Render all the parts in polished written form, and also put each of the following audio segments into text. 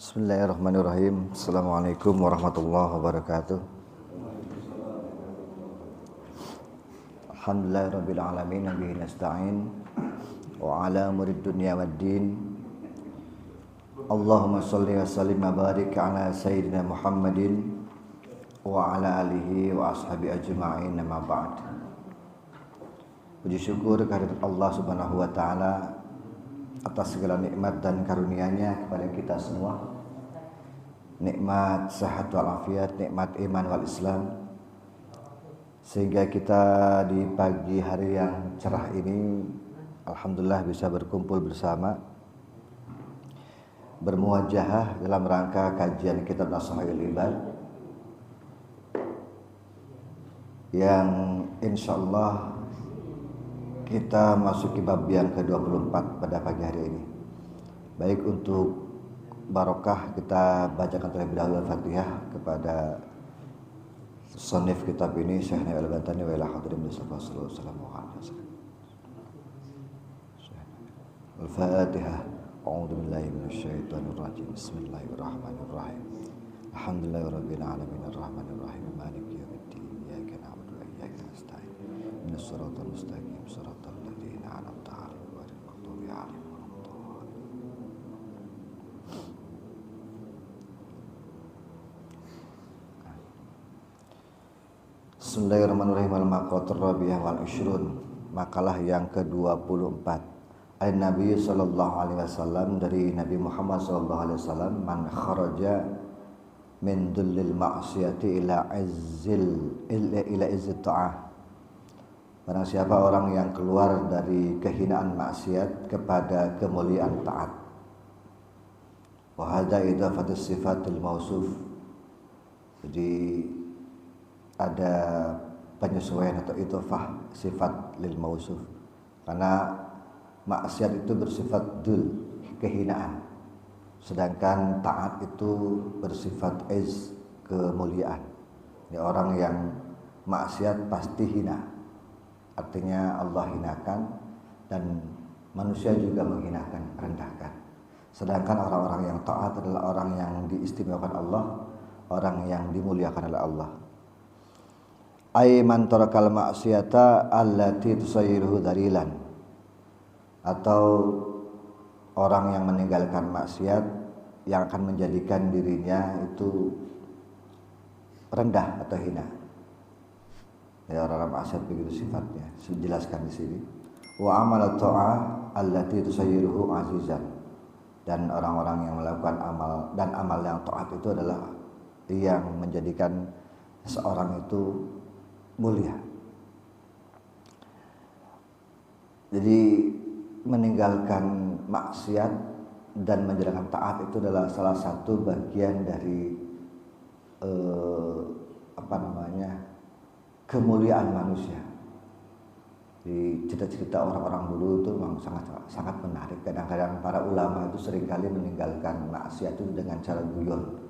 Bismillahirrahmanirrahim. Assalamualaikum warahmatullahi wabarakatuh. Alhamdulillahirabbil alamin bihi nasta'in wa ala umurid dunya waddin. Allahumma shalli wa sallim wa barik ala sayyidina Muhammadin wa ala alihi wa ashabi ajma'in, amma ba'd. Puji syukur kehadirat Allah Subhanahu wa taala atas segala nikmat dan karunia-Nya kepada kita semua. Nikmat sehat walafiat, nikmat iman wal Islam, sehingga kita di pagi hari yang cerah ini alhamdulillah bisa berkumpul bersama, bermuajahah dalam rangka kajian kitab Nasha'il Ibad yang insyaallah kita masuki bab yang ke-24 pada pagi hari ini. Baik, untuk barokah kita bacakan terlebih dahulu Al-Fatihah kepada sonif kitab ini, Syekh Nawawi Al-Bantani wa ila hadirin Mustafa sallallahu alaihi wasallam. Al-Fatihah. A'udzu billahi minasyaitonir rajim. Bismillahirrahmanirrahim. Alhamdulillahirabbil alamin arrahmanir rahim maliki yaumiddin. Iyyaka na'budu wa iyyaka nasta'in. Ihdinas siratal mustaqim, siratal ladzina an'amta 'alaihim ghairil maghdubi 'alaihim. Bismillahirrahmanirrahim. Al-maqatur rabi'ah wal 20, makalah yang ke-24. Nabi sallallahu alaihi wasallam, dari Nabi Muhammad sallallahu alaihi wasallam, man kharaja min dullil ma'siyati ila izzit ta'ah. Barang siapa orang yang keluar dari kehinaan maksiat kepada kemuliaan taat. Wa hadza idhafatus sifatil mausuf. Jadi ada penyesuaian atau idhofah sifat lil mausuf, karena maksiat itu bersifat dul, kehinaan, sedangkan taat itu bersifat kemuliaan. Ini orang yang maksiat pasti hina, artinya Allah hinakan dan manusia juga menghinakan, merendahkan. Sedangkan orang-orang yang taat adalah orang yang diistimewakan Allah, orang yang dimuliakan oleh Allah. Ay man tarakal ma'siyata allati tusayyiruhu dalilan, atau orang yang meninggalkan maksiat yang akan menjadikan dirinya itu rendah atau hina. Ya, orang-orang maksiat begitu sifatnya, dijelaskan di sini. Wa amalat ta'ah allati tusayyiruhu azizan, dan orang-orang yang melakukan amal, dan amal yang taat itu adalah yang menjadikan seorang itu mulia. Jadi meninggalkan maksiat dan menjalankan taat itu adalah salah satu bagian dari kemuliaan manusia. Di cerita-cerita orang-orang dulu itu memang sangat menarik. Kadang-kadang para ulama itu seringkali meninggalkan maksiat itu dengan cara guyon.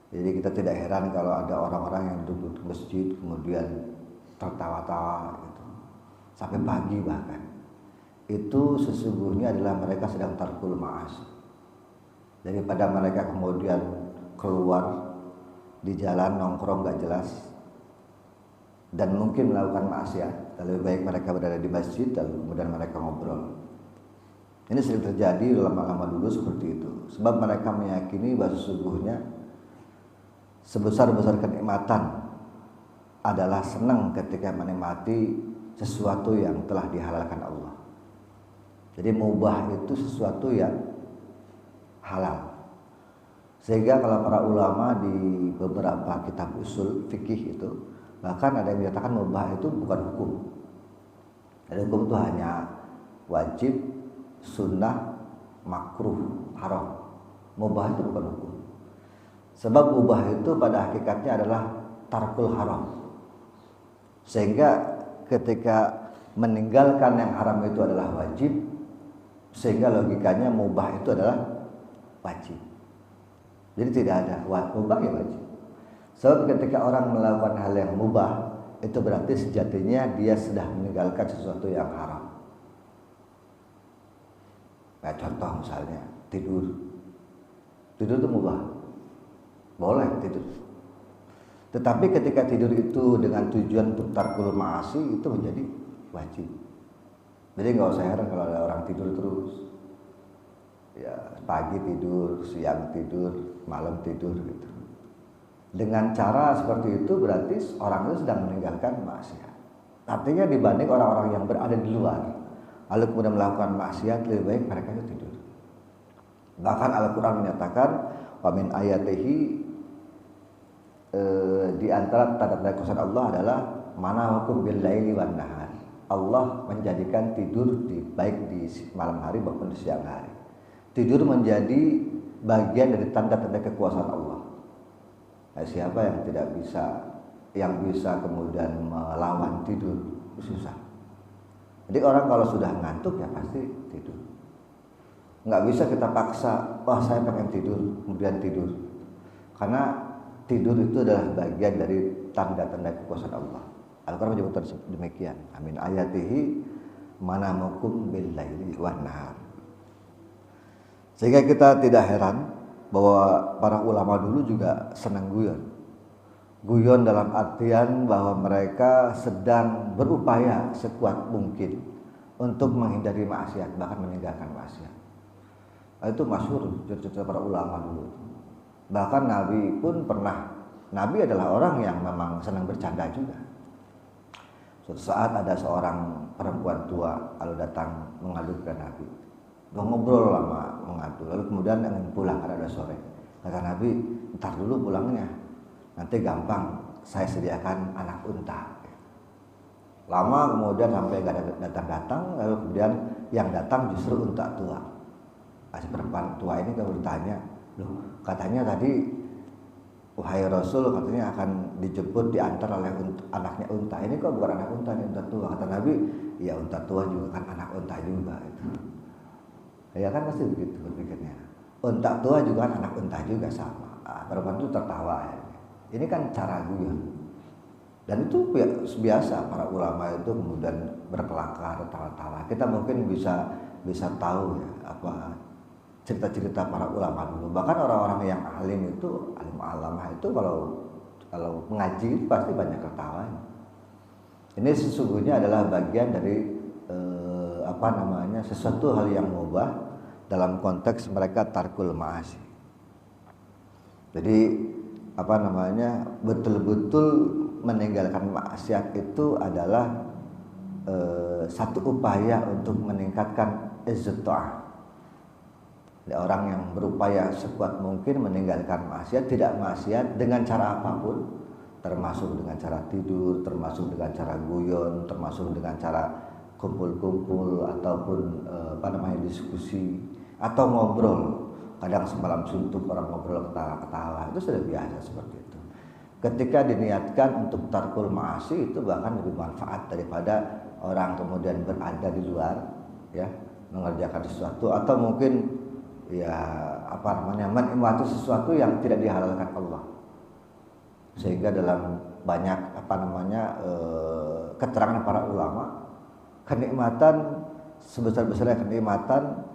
Jadi kita tidak heran kalau ada orang-orang yang duduk di masjid kemudian tertawa-tawa gitu, sampai pagi bahkan. Itu sesungguhnya adalah mereka sedang tarkul ma'as. Daripada mereka kemudian keluar di jalan nongkrong gak jelas dan mungkin melakukan maksiat, lebih baik mereka berada di masjid dan kemudian mereka ngobrol. Ini sering terjadi lama-lama dulu seperti itu, sebab mereka meyakini bahwa sesungguhnya sebesar-besar kenikmatan adalah senang ketika menikmati sesuatu yang telah dihalalkan Allah. Jadi mubah itu sesuatu yang halal. Sehingga kalau para ulama di beberapa kitab usul fikih itu, bahkan ada yang menyatakan mubah itu bukan hukum. Dan hukum itu hanya wajib, sunnah, makruh, haram. Mubah itu bukan hukum. Sebab mubah itu pada hakikatnya adalah tarkul haram. Sehingga ketika meninggalkan yang haram itu adalah wajib, sehingga logikanya mubah itu adalah wajib. Jadi tidak ada mubah ya wajib. Sebab ketika orang melakukan hal yang mubah, itu berarti sejatinya dia sudah meninggalkan sesuatu yang haram. Kayak contoh misalnya tidur. Tidur itu mubah, boleh tidur. Tetapi ketika tidur itu dengan tujuan untuk tarkul ma'asi, itu menjadi wajib. Jadi nggak usah heran kalau ada orang tidur terus, ya pagi tidur, siang tidur, malam tidur gitu. Dengan cara seperti itu berarti orang itu sedang meninggalkan maksiat. Artinya dibanding orang-orang yang berada di luar, lalu kemudian melakukan maksiat, lebih baik mereka itu tidur. Bahkan Al-Quran menyatakan, wa min ayatihi, di antara tanda-tanda kekuasaan Allah adalah manahukum bil laili wan nahar. Allah menjadikan tidur baik di malam hari maupun di siang hari. Tidur menjadi bagian dari tanda-tanda kekuasaan Allah. Nah, siapa yang tidak bisa kemudian melawan tidur, susah. Jadi orang kalau sudah ngantuk ya pasti tidur. Nggak bisa kita paksa, wah saya pengen tidur, kemudian tidur. Karena tidur itu adalah bagian dari tanda-tanda kekuasaan Allah. Al-Quran menyebutkan demikian. Amin ayatihi manamukum bil laili wan nahar. Sehingga kita tidak heran bahwa para ulama dulu juga senang guyon. Guyon dalam artian bahwa mereka sedang berupaya sekuat mungkin untuk menghindari maksiat, bahkan meninggalkan maksiat. Itu masyhur cerita para ulama dulu. Bahkan Nabi pun pernah. Nabi adalah orang yang memang senang bercanda juga. Suatu saat ada seorang perempuan tua lalu datang mengadu ke Nabi. Ngobrol lama mengadu, lalu kemudian ingin pulang karena ada sore. Kata Nabi, ntar dulu pulangnya, nanti gampang saya sediakan anak unta. Lama kemudian sampai gak datang-datang, lalu kemudian yang datang justru unta tua. Si perempuan tua ini kalau bertanya, loh katanya tadi wahai Rasul katanya akan dijemput diantar oleh anaknya unta. Ini kok bukan anak unta, ini unta tua. Kata Nabi, ya unta tua juga kan anak unta juga itu. Ya kan pasti begitu berpikirnya. Unta tua juga kan anak unta juga sama. Perempuan itu tertawa. Ini kan cara guyon. Dan itu biasa para ulama itu kemudian berkelakar, tawa-tawa. Kita mungkin bisa tahu ya apa cerita-cerita para ulama dulu. Bahkan orang-orang yang alim itu, alim alamah itu kalau mengaji pasti banyak ketawanya. Ini sesungguhnya adalah bagian dari sesuatu hal yang mubah dalam konteks mereka tarkul ma'asi. Jadi betul-betul meninggalkan maksiat itu adalah satu upaya untuk meningkatkan izzat ta'ah. Orang yang berupaya sekuat mungkin meninggalkan maksiat, tidak maksiat dengan cara apapun, termasuk dengan cara tidur, termasuk dengan cara guyon, termasuk dengan cara kumpul-kumpul ataupun diskusi atau ngobrol. Kadang semalam suntuk orang ngobrol ketawa-ketawa, itu sudah biasa seperti itu. Ketika diniatkan untuk tarkul ma'asi, itu bahkan lebih manfaat daripada orang kemudian berada di luar ya mengerjakan sesuatu atau mungkin menikmati sesuatu yang tidak dihalalkan Allah. Sehingga dalam banyak keterangan para ulama, kenikmatan sebesar-besarnya kenikmatan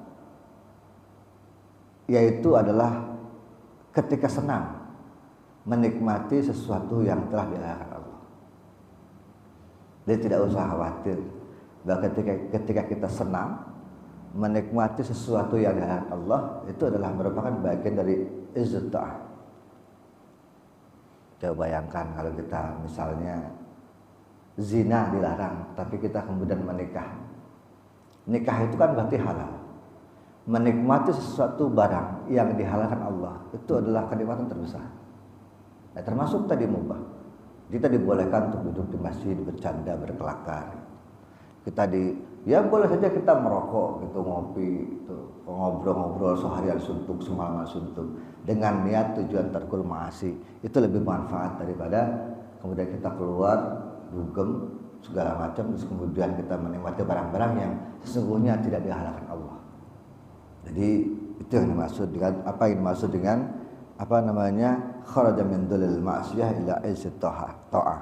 yaitu adalah ketika senang menikmati sesuatu yang telah dihalalkan Allah. Jadi tidak usah khawatir bahwa ketika kita senang menikmati sesuatu yang dihalalkan Allah, itu adalah merupakan bagian dari izzat ta'ah. Coba bayangkan kalau kita misalnya zina dilarang, tapi kita kemudian menikah. Nikah itu kan berarti halal. Menikmati sesuatu barang yang dihalalkan Allah, itu adalah kenikmatan terbesar. Nah, termasuk tadi mubah. Kita dibolehkan untuk duduk di masjid, bercanda, berkelakar. Boleh saja kita merokok gitu, ngopi gitu, ngobrol-ngobrol seharian suntuk, semalaman suntuk dengan niat tujuan tarkul ma'asi. Itu lebih manfaat daripada kemudian kita keluar dugem segala macam terus kemudian kita menikmati barang-barang yang sesungguhnya tidak dihalalkan Allah. Jadi itu yang dimaksud dengan kharaja min dhulil ma'siyah ila izzat ta'ah.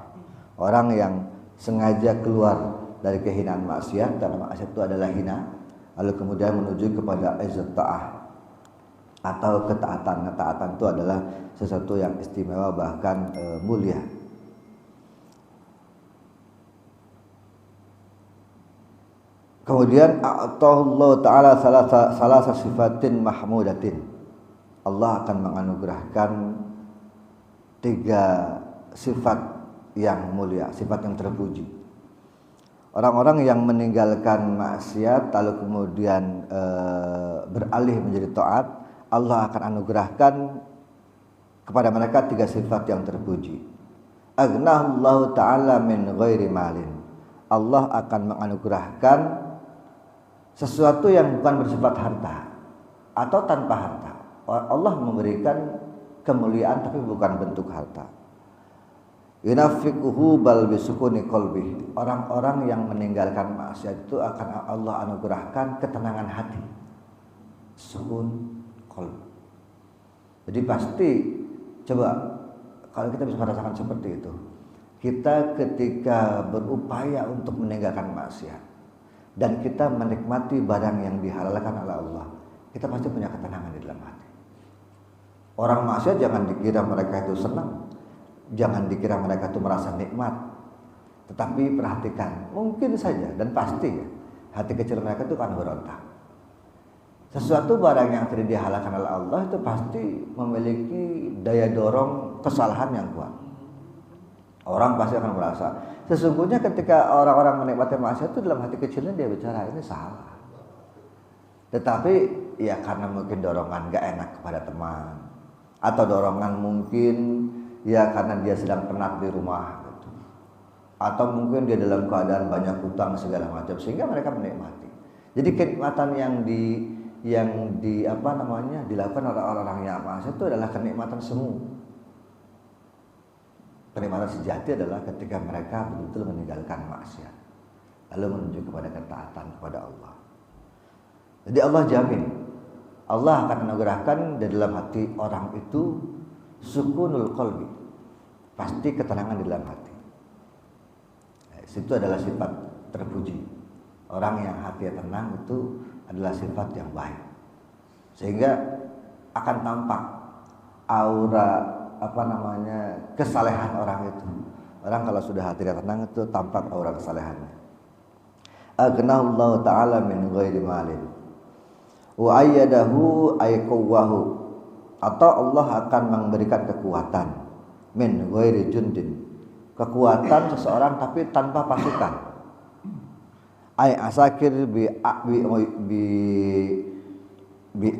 Orang yang sengaja keluar dari kehinaan maksiat, karena maksiat itu adalah hina, lalu kemudian menuju kepada izzat ta'ah. atau ketaatan. Ketaatan itu adalah sesuatu yang istimewa, bahkan mulia. Kemudian Allah Ta'ala salah sifatin mahmudatin. Allah akan menganugerahkan 3 sifat yang mulia, sifat yang terpuji. Orang-orang yang meninggalkan maksiat lalu kemudian beralih menjadi taat, Allah akan anugerahkan kepada mereka 3 sifat yang terpuji. Aghnahullahu ta'ala min ghairi malin. Allah akan menganugerahkan sesuatu yang bukan bersifat harta atau tanpa harta. Allah memberikan kemuliaan tapi bukan bentuk harta. Yunafiquhu bal bisukuni qalbi. Orang-orang yang meninggalkan maksiat itu akan Allah anugerahkan ketenangan hati. Sukun qalbi. Jadi pasti coba kalau kita bisa merasakan seperti itu. Kita ketika berupaya untuk meninggalkan maksiat dan kita menikmati barang yang dihalalkan oleh Allah, kita pasti punya ketenangan di dalam hati. Orang maksiat jangan dikira mereka itu senang, jangan dikira mereka itu merasa nikmat. Tetapi perhatikan, mungkin saja dan pasti ya, hati kecil mereka itu akan berontak. Sesuatu barang yang tidak dihalalkan oleh Allah itu pasti memiliki daya dorong kesalahan yang kuat. Orang pasti akan merasa, sesungguhnya ketika orang-orang menikmati maksiat itu dalam hati kecilnya dia bicara ini salah. Tetapi ya karena mungkin dorongan gak enak kepada teman, atau dorongan mungkin ya karena dia sedang penat di rumah gitu. Atau mungkin dia dalam keadaan banyak hutang segala macam sehingga mereka menikmati. Jadi kenikmatan yang dilakukan oleh orang-orang yang maksiat itu adalah kenikmatan semu. Kenikmatan sejati adalah ketika mereka betul-betul meninggalkan maksiat lalu menuju kepada ketaatan kepada Allah. Jadi Allah jamin, Allah akan anugerahkan di dalam hati orang itu sukunul qalbi, pasti ketenangan di dalam hati. Itu adalah sifat terpuji. Orang yang hatinya tenang itu adalah sifat yang baik, sehingga akan tampak aura kesalehan orang itu. Orang kalau sudah hatinya tenang itu tampak aura kesalehannya. Aghnahullahu ta'ala min ghairi malin wa ayyadahu ay quwwahu, atau Allah akan memberikan kekuatan min ghairi jundin, kekuatan seseorang tapi tanpa pasukan. Ay asakir bi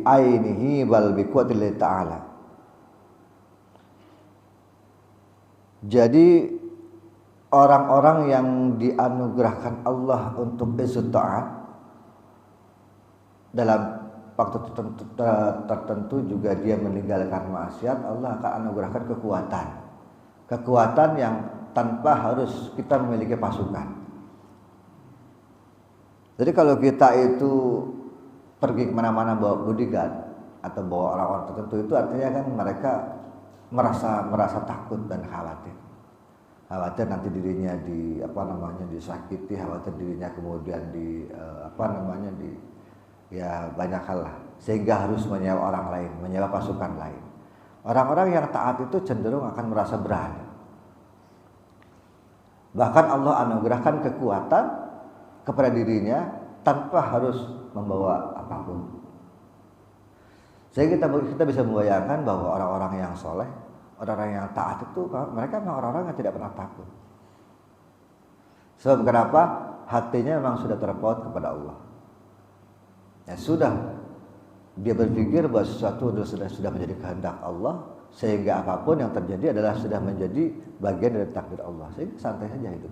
ainihi bal bi quwwatillah ta'ala. Jadi orang-orang yang dianugerahkan Allah untuk izzat ta'at dalam waktu tertentu juga dia meninggalkan maksiat, Allah akan anugerahkan kekuatan yang tanpa harus kita memiliki pasukan. Jadi kalau kita itu pergi kemana-mana bawa bodyguard atau bawa orang-orang tertentu, itu artinya kan mereka merasa takut dan khawatir nanti dirinya disakiti, khawatir dirinya kemudian banyak hal lah, sehingga harus menyewa orang lain, menyewa pasukan lain. Orang-orang yang taat itu cenderung akan merasa berani. Bahkan Allah anugerahkan kekuatan kepada dirinya tanpa harus membawa apapun. Sehingga kita bisa membayangkan bahwa orang-orang yang soleh, orang-orang yang taat itu mereka memang orang-orang yang tidak pernah takut. Sebab kenapa? Hatinya memang sudah terpaut kepada Allah. Ya sudah, dia berpikir bahwa sesuatu sudah menjadi kehendak Allah, sehingga apapun yang terjadi adalah sudah menjadi bagian dari takdir Allah, sehingga santai saja hidup.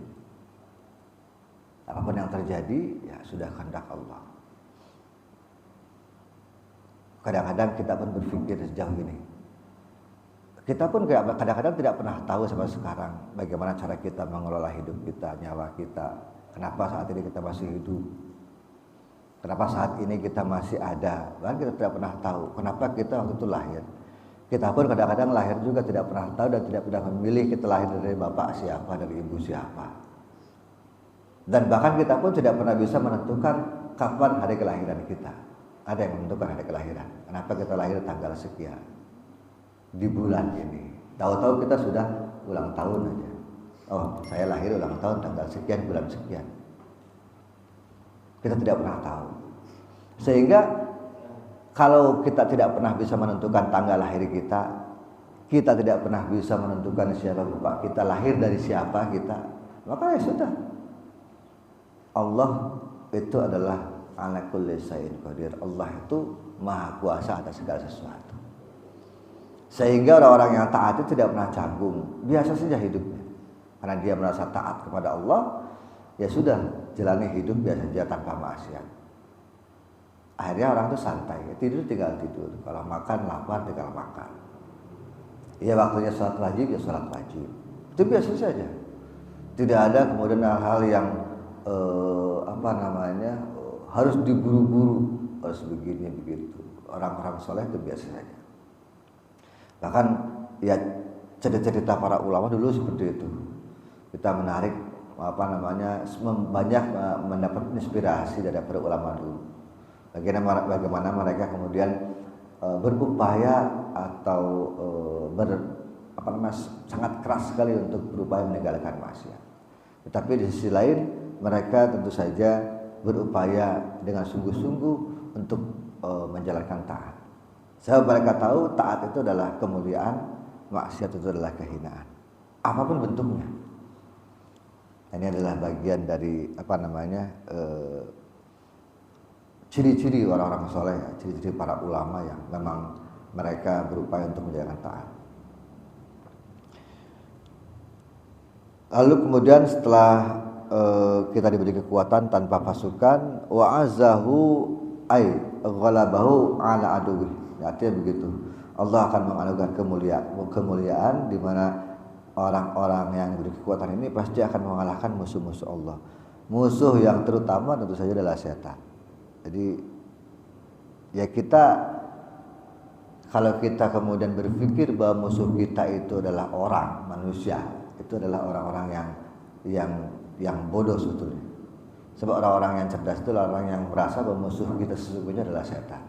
Apapun yang terjadi ya sudah kehendak Allah. Kadang-kadang kita pun berpikir sejauh ini. Kita pun kadang-kadang tidak pernah tahu sampai sekarang bagaimana cara kita mengelola hidup kita, nyawa kita. Kenapa saat ini kita masih hidup? Kenapa saat ini kita masih ada? Bahkan kita tidak pernah tahu kenapa kita waktu itu lahir. Kita pun kadang-kadang lahir juga tidak pernah tahu dan tidak pernah memilih kita lahir dari bapak siapa, dari ibu siapa. Dan bahkan kita pun tidak pernah bisa menentukan kapan hari kelahiran kita. Ada yang menentukan hari kelahiran. Kenapa kita lahir tanggal sekian di bulan ini? Tahu-tahu kita sudah ulang tahun aja. Oh, saya lahir ulang tahun tanggal sekian bulan sekian. Kita tidak pernah tahu. Sehingga kalau kita tidak pernah bisa menentukan tanggal lahir kita, kita tidak pernah bisa menentukan siapa bapak kita, lahir dari siapa kita, maka ya sudah. Allah itu adalah ala kulli syai'in qadir. Allah itu maha kuasa atas segala sesuatu. Sehingga orang-orang yang taat itu tidak pernah canggung, biasa saja hidupnya. Karena dia merasa taat kepada Allah, ya sudah, jalani hidup biasa saja tanpa maksiat. Akhirnya orang itu santai, tidur tinggal tidur. Kalau makan lapar tinggal makan. Ya waktunya sholat wajib ya sholat wajib. Itu biasa saja. Tidak ada kemudian hal-hal yang harus diburu-buru, harus begini begitu. Orang-orang soleh itu biasa saja. Bahkan ya cerita-cerita para ulama dulu seperti itu. Kita menarik banyak mendapat inspirasi dari para ulama dulu. Bagaimana mereka kemudian berupaya atau sangat keras sekali untuk berupaya meninggalkan maksiat. Tetapi di sisi lain mereka tentu saja berupaya dengan sungguh-sungguh untuk menjalankan taat. Sebab mereka tahu taat itu adalah kemuliaan, maksiat itu adalah kehinaan. Apapun bentuknya. Ini adalah bagian dari ciri-ciri orang-orang soleh, ciri-ciri para ulama yang memang mereka berupaya untuk menjalankan taat. Lalu kemudian setelah kita diberi kekuatan tanpa pasukan, wa'azahu ay ghalabahu ala aduwi. Artinya begitu. Allah akan menganugerahkan kemuliaan di mana orang-orang yang diberi kekuatan ini pasti akan mengalahkan musuh-musuh Allah. Musuh yang terutama tentu saja adalah setan. Jadi ya kalau kita kemudian berpikir bahwa musuh kita itu adalah orang, manusia, itu adalah orang-orang yang bodoh sebetulnya. Sebab orang-orang yang cerdas itu adalah orang yang merasa bahwa musuh kita sesungguhnya adalah setan.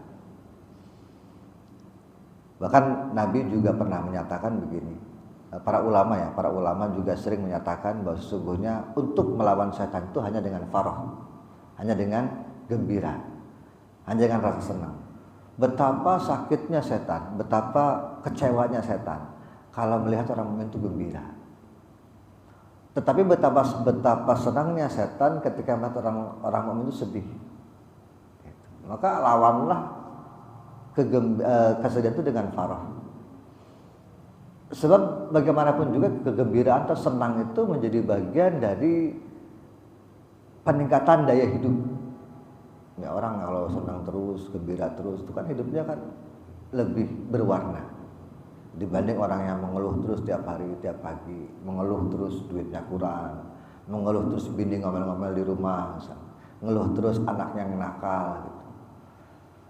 Bahkan Nabi juga pernah menyatakan begini. Para ulama juga sering menyatakan bahwa sesungguhnya untuk melawan setan itu hanya dengan farah, hanya dengan gembira, hanya dengan rasa senang. Betapa sakitnya setan, betapa kecewanya setan kalau melihat orang mukmin itu gembira. Tetapi betapa senangnya setan ketika melihat orang mukmin itu sedih. Maka lawanlah kesedihan itu dengan farah. Sebab bagaimanapun juga kegembiraan atau senang itu menjadi bagian dari peningkatan daya hidup. Ya, orang kalau senang terus, gembira terus, itu kan hidupnya kan lebih berwarna dibanding orang yang mengeluh terus tiap hari, tiap pagi, mengeluh terus duitnya kurang, mengeluh terus bini ngomel-ngomel di rumah, mengeluh terus anaknya yang nakal gitu.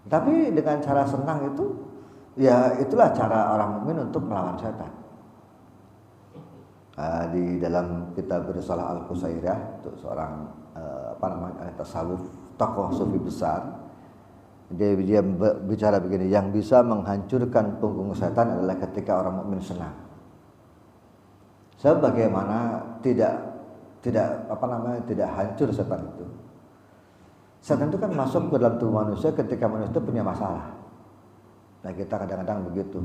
Tapi dengan cara senang itu, ya itulah cara orang mukmin untuk melawan setan. Di dalam kitab Risalah Al-Qusairiyah, untuk seorang tasawuf, tokoh sufi besar, dia bicara begini, yang bisa menghancurkan punggung setan adalah ketika orang mukmin senang. Sebab bagaimana tidak hancur setan itu. Setan itu kan masuk ke dalam tubuh manusia ketika manusia itu punya masalah. Nah, kita kadang-kadang begitu.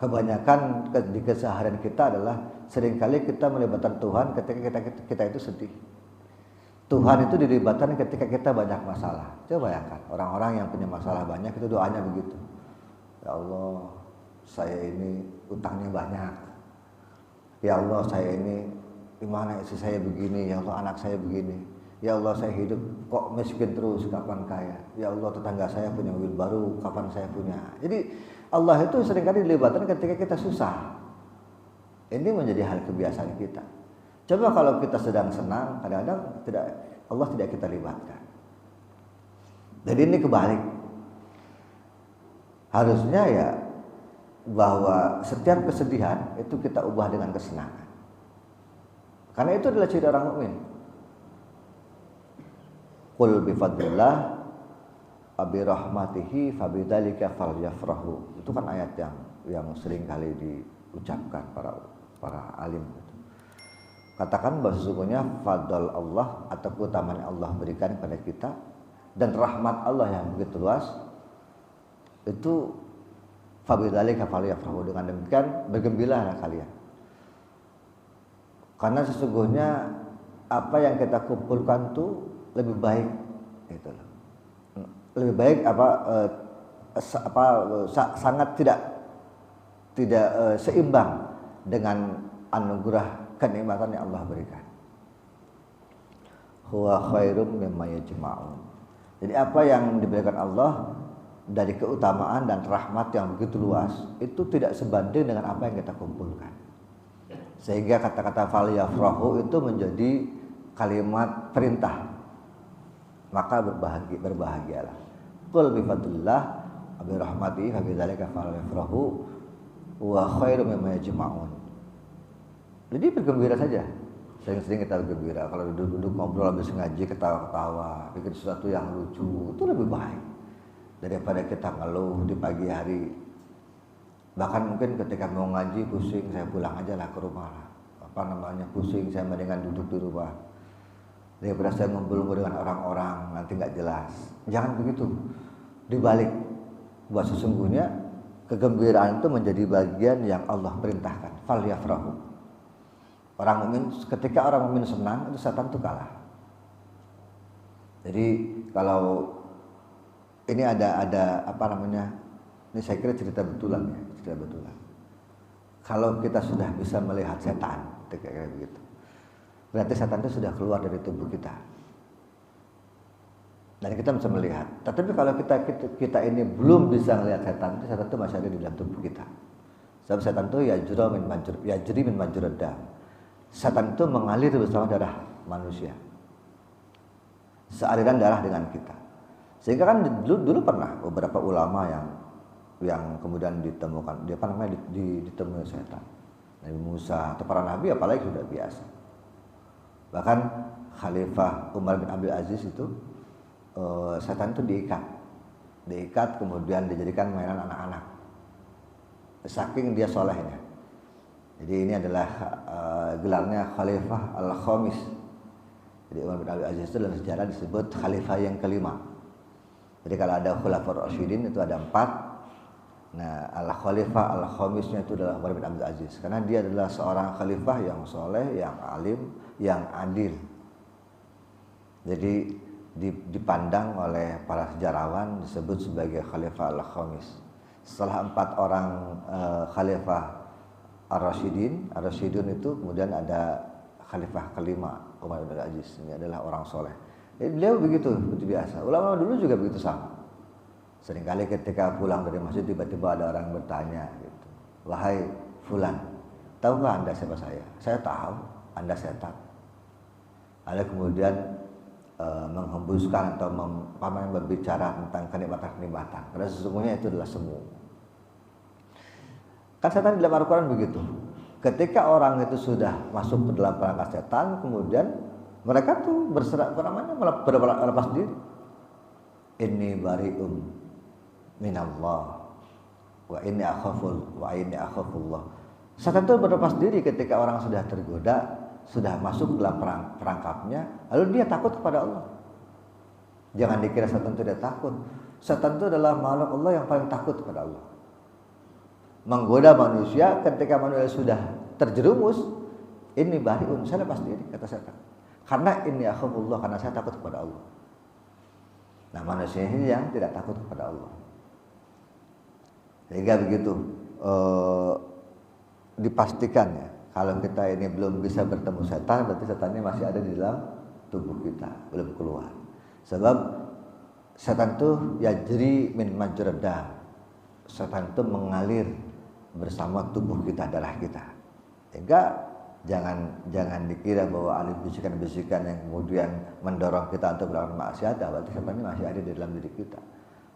Kebanyakan di keseharian kita adalah seringkali kita melibatkan Tuhan ketika kita itu sedih. Tuhan itu dilibatkan ketika kita banyak masalah. Coba bayangkan, orang-orang yang punya masalah banyak itu doanya begitu. Ya Allah, saya ini utangnya banyak. Ya Allah, saya ini gimana istri saya begini, ya Allah anak saya begini. Ya Allah, saya hidup kok miskin terus, kapan kaya? Ya Allah, tetangga saya punya mobil baru, kapan saya punya? Jadi Allah itu seringkali dilibatkan ketika kita susah. Ini menjadi hal kebiasaan kita. Coba kalau kita sedang senang, kadang-kadang Allah tidak kita libatkan. Jadi ini kebalik. Harusnya ya bahwa setiap kesedihan itu kita ubah dengan kesenangan. Karena itu adalah ciri orang mukmin. Qul bifadlillah abi rahmatihi fabidzalika falyafrahu. Itu kan ayat yang sering kali diucapkan para alim. Katakan bahwa sesungguhnya fadl Allah atau keutamaan yang Allah berikan kepada kita dan rahmat Allah yang begitu luas, itu fabidzalika falyafrahu, dengan demikian bergembiralah kalian. Karena sesungguhnya apa yang kita kumpulkan itu lebih baik, gitu loh. Lebih baik sangat tidak seimbang dengan anugerah kenikmatan yang Allah berikan. Huwa khairum mimma yajma'un. Jadi apa yang diberikan Allah dari keutamaan dan rahmat yang begitu luas itu tidak sebanding dengan apa yang kita kumpulkan. Sehingga kata-kata falyafrahu itu menjadi kalimat perintah. Maka berbahagialah. Qul bi fadlillah wa bi rahmatihi fa bidzalika falyafrahu wa khairum mimma yajma'un. Jadi bergembira saja. Sering-sering kita bergembira. Kalau duduk ngobrol habis ngaji ketawa-ketawa, bikin sesuatu yang lucu, itu lebih baik daripada kita ngeluh di pagi hari. Bahkan mungkin ketika mau ngaji pusing, saya pulang aja lah ke rumah lah. Pusing, saya mendingan duduk di rumah daripada saya ngumpul dengan orang-orang nanti nggak jelas. Jangan begitu. Dibalik, buat sesungguhnya kegembiraan itu menjadi bagian yang Allah perintahkan. Falyafrahu. Ketika orang mukmin senang, itu setan itu kalah. Jadi kalau ini ada ini saya kira cerita betulan. Kalau kita sudah bisa melihat setan, kayak begitu, berarti setan itu sudah keluar dari tubuh kita. Dan kita bisa melihat. Tetapi kalau kita ini belum bisa melihat setan itu masih ada di dalam tubuh kita. Sebab setan itu yajri min majrad dam. Setan itu mengalir bersama darah manusia. Sealiran darah dengan kita. Sehingga kan dulu pernah beberapa ulama yang kemudian ditemukan ditemui setan. Nabi Musa atau para nabi apalagi sudah biasa. Bahkan Khalifah Umar bin Abdul Aziz itu setan itu diikat kemudian dijadikan mainan anak-anak. Saking dia solehnya. Jadi ini adalah gelarnya Khalifah Al-Khamis. Jadi Umar bin Abdul Aziz itu dalam sejarah disebut Khalifah yang kelima. Jadi kalau ada Khulafaur Rasyidin itu ada 4. Nah, Al-Khalifah Al-Khamisnya itu adalah Umar bin Abdul Aziz. Karena dia adalah seorang khalifah yang soleh, yang alim, yang adil. Jadi dipandang oleh para sejarawan disebut sebagai Khalifah Al-Khamis. Setelah 4 orang Khalifah Ar-Rasyidun itu kemudian ada Khalifah kelima Umar bin Abdul Aziz. Ini adalah orang soleh. Jadi beliau begitu biasa. Ulama dulu juga begitu sama. Seringkali ketika pulang dari masjid tiba-tiba ada orang bertanya gitu, wahai fulan, tahukah anda siapa saya? Saya tahu, anda setan. Lalu kemudian menghembuskan atau berbicara tentang kenikmatan-kenikmatan. Karena sesungguhnya itu adalah semu. Kan setan di dalam Al-Quran begitu. Ketika orang itu sudah masuk ke dalam perangkat setan, kemudian mereka tuh berlepas diri. Inni bari'um minallah wa inni akhafullah. Setan itu berlepas diri ketika orang sudah tergoda, sudah masuk dalam perangkapnya, lalu dia takut kepada Allah. Jangan dikira setan itu tidak takut. Setan itu adalah makhluk Allah yang paling takut kepada Allah. Menggoda manusia ketika manusia sudah terjerumus, ini bariun, saya lepas diri, kata setan. Karena ini akhafullah, karena saya takut kepada Allah. Nah, manusia ini yang tidak takut kepada Allah. Sehingga begitu dipastikan ya, kalau kita ini belum bisa bertemu setan, berarti setannya masih ada di dalam tubuh kita, belum keluar. Sebab setan itu yajri min majrad dam. Setan itu mengalir bersama tubuh kita, darah kita. Sehingga jangan dikira bahwa ada bisikan-bisikan yang kemudian mendorong kita untuk melakukan maksiat, berarti sebenarnya masih ada di dalam diri kita.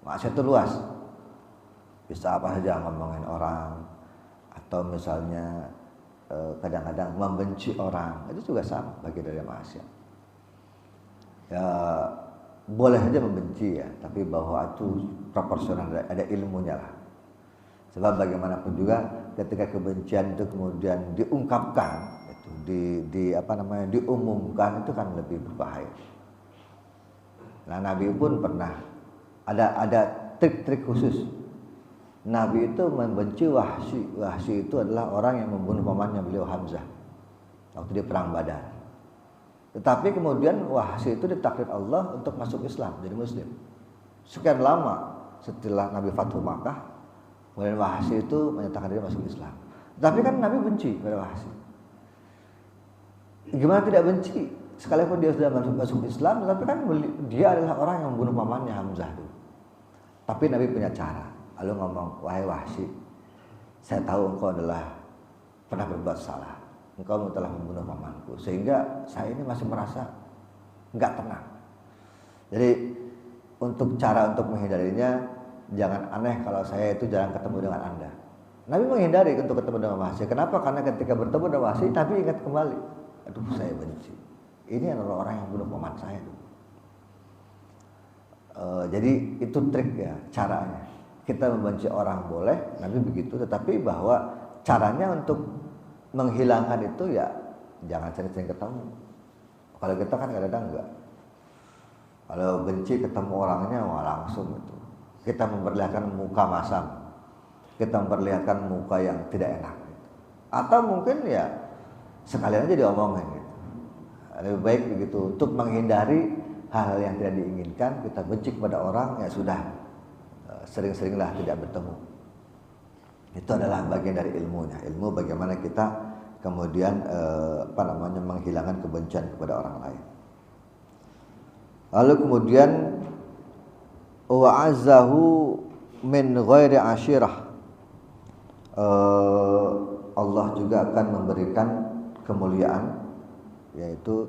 Maksiat itu luas. Bisa apa saja, ngomongin orang, atau misalnya kadang-kadang membenci orang, itu juga sama bagian dari maksiat. Ya, boleh saja membenci ya, tapi bahwa itu proporsional, ada ilmunya lah. Sebab bagaimanapun juga ketika kebencian itu kemudian diungkapkan, itu diumumkan, itu kan lebih berbahaya. Nah, Nabi pun pernah ada trik-trik khusus. Nabi itu membenci Wahsy. Wahsy itu adalah orang yang membunuh pamannya beliau Hamzah waktu di perang Badar. Tetapi kemudian Wahsy itu ditakdir Allah untuk masuk Islam, jadi Muslim. Sekian lama setelah Nabi Fathu Makkah, kemudian Wahsy itu menyatakan diri masuk Islam. Tapi kan Nabi benci pada Wahsy. Gimana tidak benci? Sekalipun dia sudah masuk Islam, tapi kan dia adalah orang yang membunuh pamannya Hamzah itu. Tapi Nabi punya cara. Lalu ngomong, wahai Wahsy, saya tahu engkau adalah pernah berbuat salah. Engkau telah membunuh pamanku, sehingga saya ini masih merasa nggak tenang. Jadi untuk cara untuk menghindarinya, jangan aneh kalau saya itu jarang ketemu dengan Anda. Nabi menghindari untuk ketemu dengan Wahsy. Kenapa? Karena ketika bertemu dengan Wahsy, Nabi ingat kembali, aduh saya benci. Ini adalah orang yang bunuh paman saya. Jadi itu trik ya, caranya. Kita membenci orang boleh, Nabi begitu, tetapi bahwa caranya untuk menghilangkan itu ya jangan sering-sering ketemu. Kalau kita kan kadang-kadang enggak. Kalau benci ketemu orangnya, wah langsung itu. Kita memperlihatkan muka masam, kita memperlihatkan muka yang tidak enak. Gitu. Atau mungkin ya sekalian aja diomongin. Gitu. Lebih baik begitu untuk menghindari hal-hal yang tidak diinginkan. Kita benci kepada orang, ya sudah, sering-seringlah tidak bertemu. Itu adalah bagian dari ilmunya. Ilmu bagaimana kita kemudian menghilangkan kebencian kepada orang lain. Lalu kemudian wa'azzahu min ghairi asyirah. Allah juga akan memberikan kemuliaan, yaitu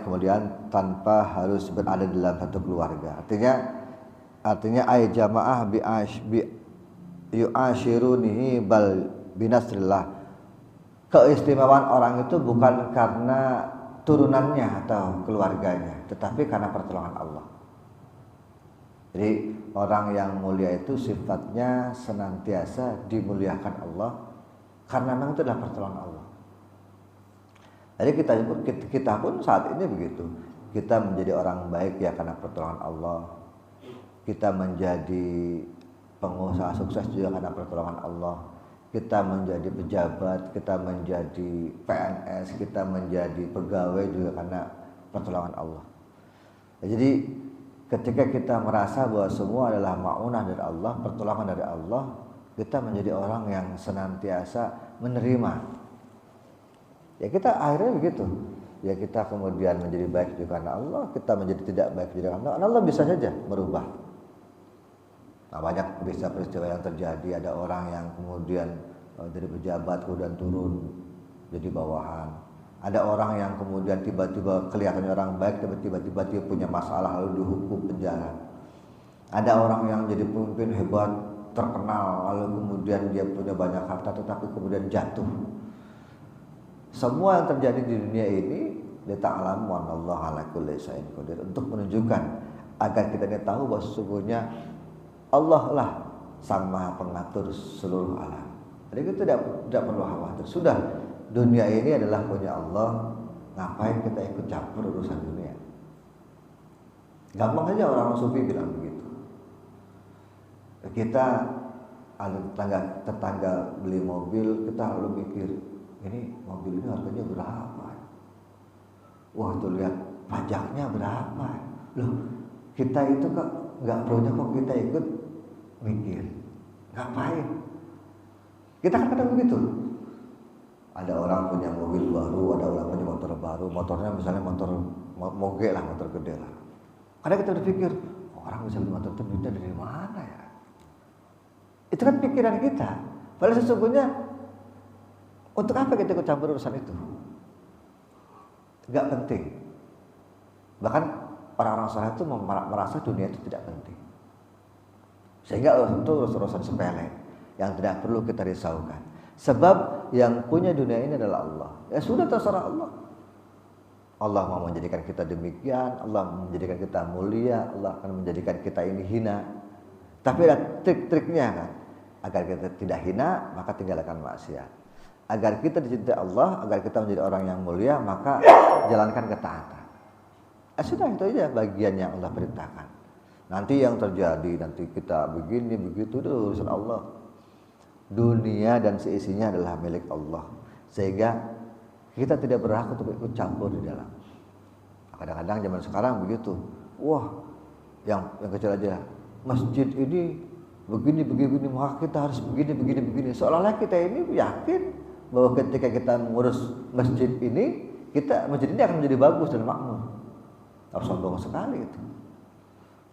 kemuliaan tanpa harus berada dalam satu keluarga. Artinya ay jamaah bi yu'ashirunihi bal binasrillah. Keistimewaan orang itu bukan karena turunannya atau keluarganya, tetapi karena pertolongan Allah. Jadi orang yang mulia itu sifatnya senantiasa dimuliakan Allah karena memang itu adalah pertolongan Allah. Jadi kita pun saat ini begitu. Kita menjadi orang baik ya karena pertolongan Allah. Kita menjadi pengusaha sukses juga karena pertolongan Allah. Kita menjadi pejabat, kita menjadi PNS, kita menjadi pegawai juga karena pertolongan Allah. Jadi ketika kita merasa bahwa semua adalah ma'unah dari Allah, pertolongan dari Allah, kita menjadi orang yang senantiasa menerima. Ya kita akhirnya begitu. Ya kita kemudian menjadi baik juga karena Allah, kita menjadi tidak baik juga karena Allah. Allah bisa saja merubah. Nah, banyak bisa peristiwa yang terjadi. Ada orang yang kemudian dari pejabat kemudian turun jadi bawahan. Ada orang yang kemudian tiba-tiba kelihatannya orang baik, tiba-tiba dia punya masalah lalu dihukum penjara. Ada orang yang jadi pemimpin hebat, terkenal, lalu kemudian dia punya banyak harta tetapi kemudian jatuh. Semua yang terjadi di dunia ini lita'alamu anallaha ala kulli syai'in qadir, untuk menunjukkan agar kita tahu bahwa sesungguhnya Allah lah sang maha pengatur seluruh alam. Jadi kita tidak perlu khawatir. Sudah, dunia ini adalah punya Allah. Ngapain kita ikut campur urusan dunia? Gampang aja orang sufi bilang begitu. Kita ada tetangga beli mobil, kita lalu mikir, ini mobil ini harganya berapa? Wah, tuh lihat pajaknya berapa? Loh, kita itu kok nggak perlunya kok kita ikut mikir. Ngapain? Kita kan kadang begitu. Ada orang punya mobil baru, ada orang punya motor baru, motornya misalnya motor moge lah, motor gede lah. Kadang kita berpikir, orang bisa beli motor itu duitnya dari mana ya? Itu kan pikiran kita. Padahal sesungguhnya untuk apa kita ikut campur urusan itu? Gak penting. Bahkan orang-orang saleh itu merasa dunia itu tidak penting. Sehingga itu urusan sepele yang tidak perlu kita risaukan. Sebab yang punya dunia ini adalah Allah. Ya sudah, terserah Allah. Allah mau menjadikan kita demikian, Allah menjadikan kita mulia, Allah akan menjadikan kita ini hina. Tapi ada trik-triknya kan. Agar kita tidak hina, maka tinggalkan maksiat. Agar kita dicintai Allah, agar kita menjadi orang yang mulia, maka jalankan ketaatan. Sudah, itu aja bagian yang Allah perintahkan. Nanti yang terjadi, nanti kita begini, begitu, itu urusan Allah. Dunia dan seisinya adalah milik Allah. Sehingga kita tidak berhak untuk ikut campur di dalam. Kadang-kadang zaman sekarang begitu. Wah, yang kecil aja. Masjid ini begini, maka kita harus begini. Seolah-olah kita ini yakin bahwa ketika kita mengurus masjid ini, masjid ini akan menjadi bagus dan makmur. Harus sombong sekali itu.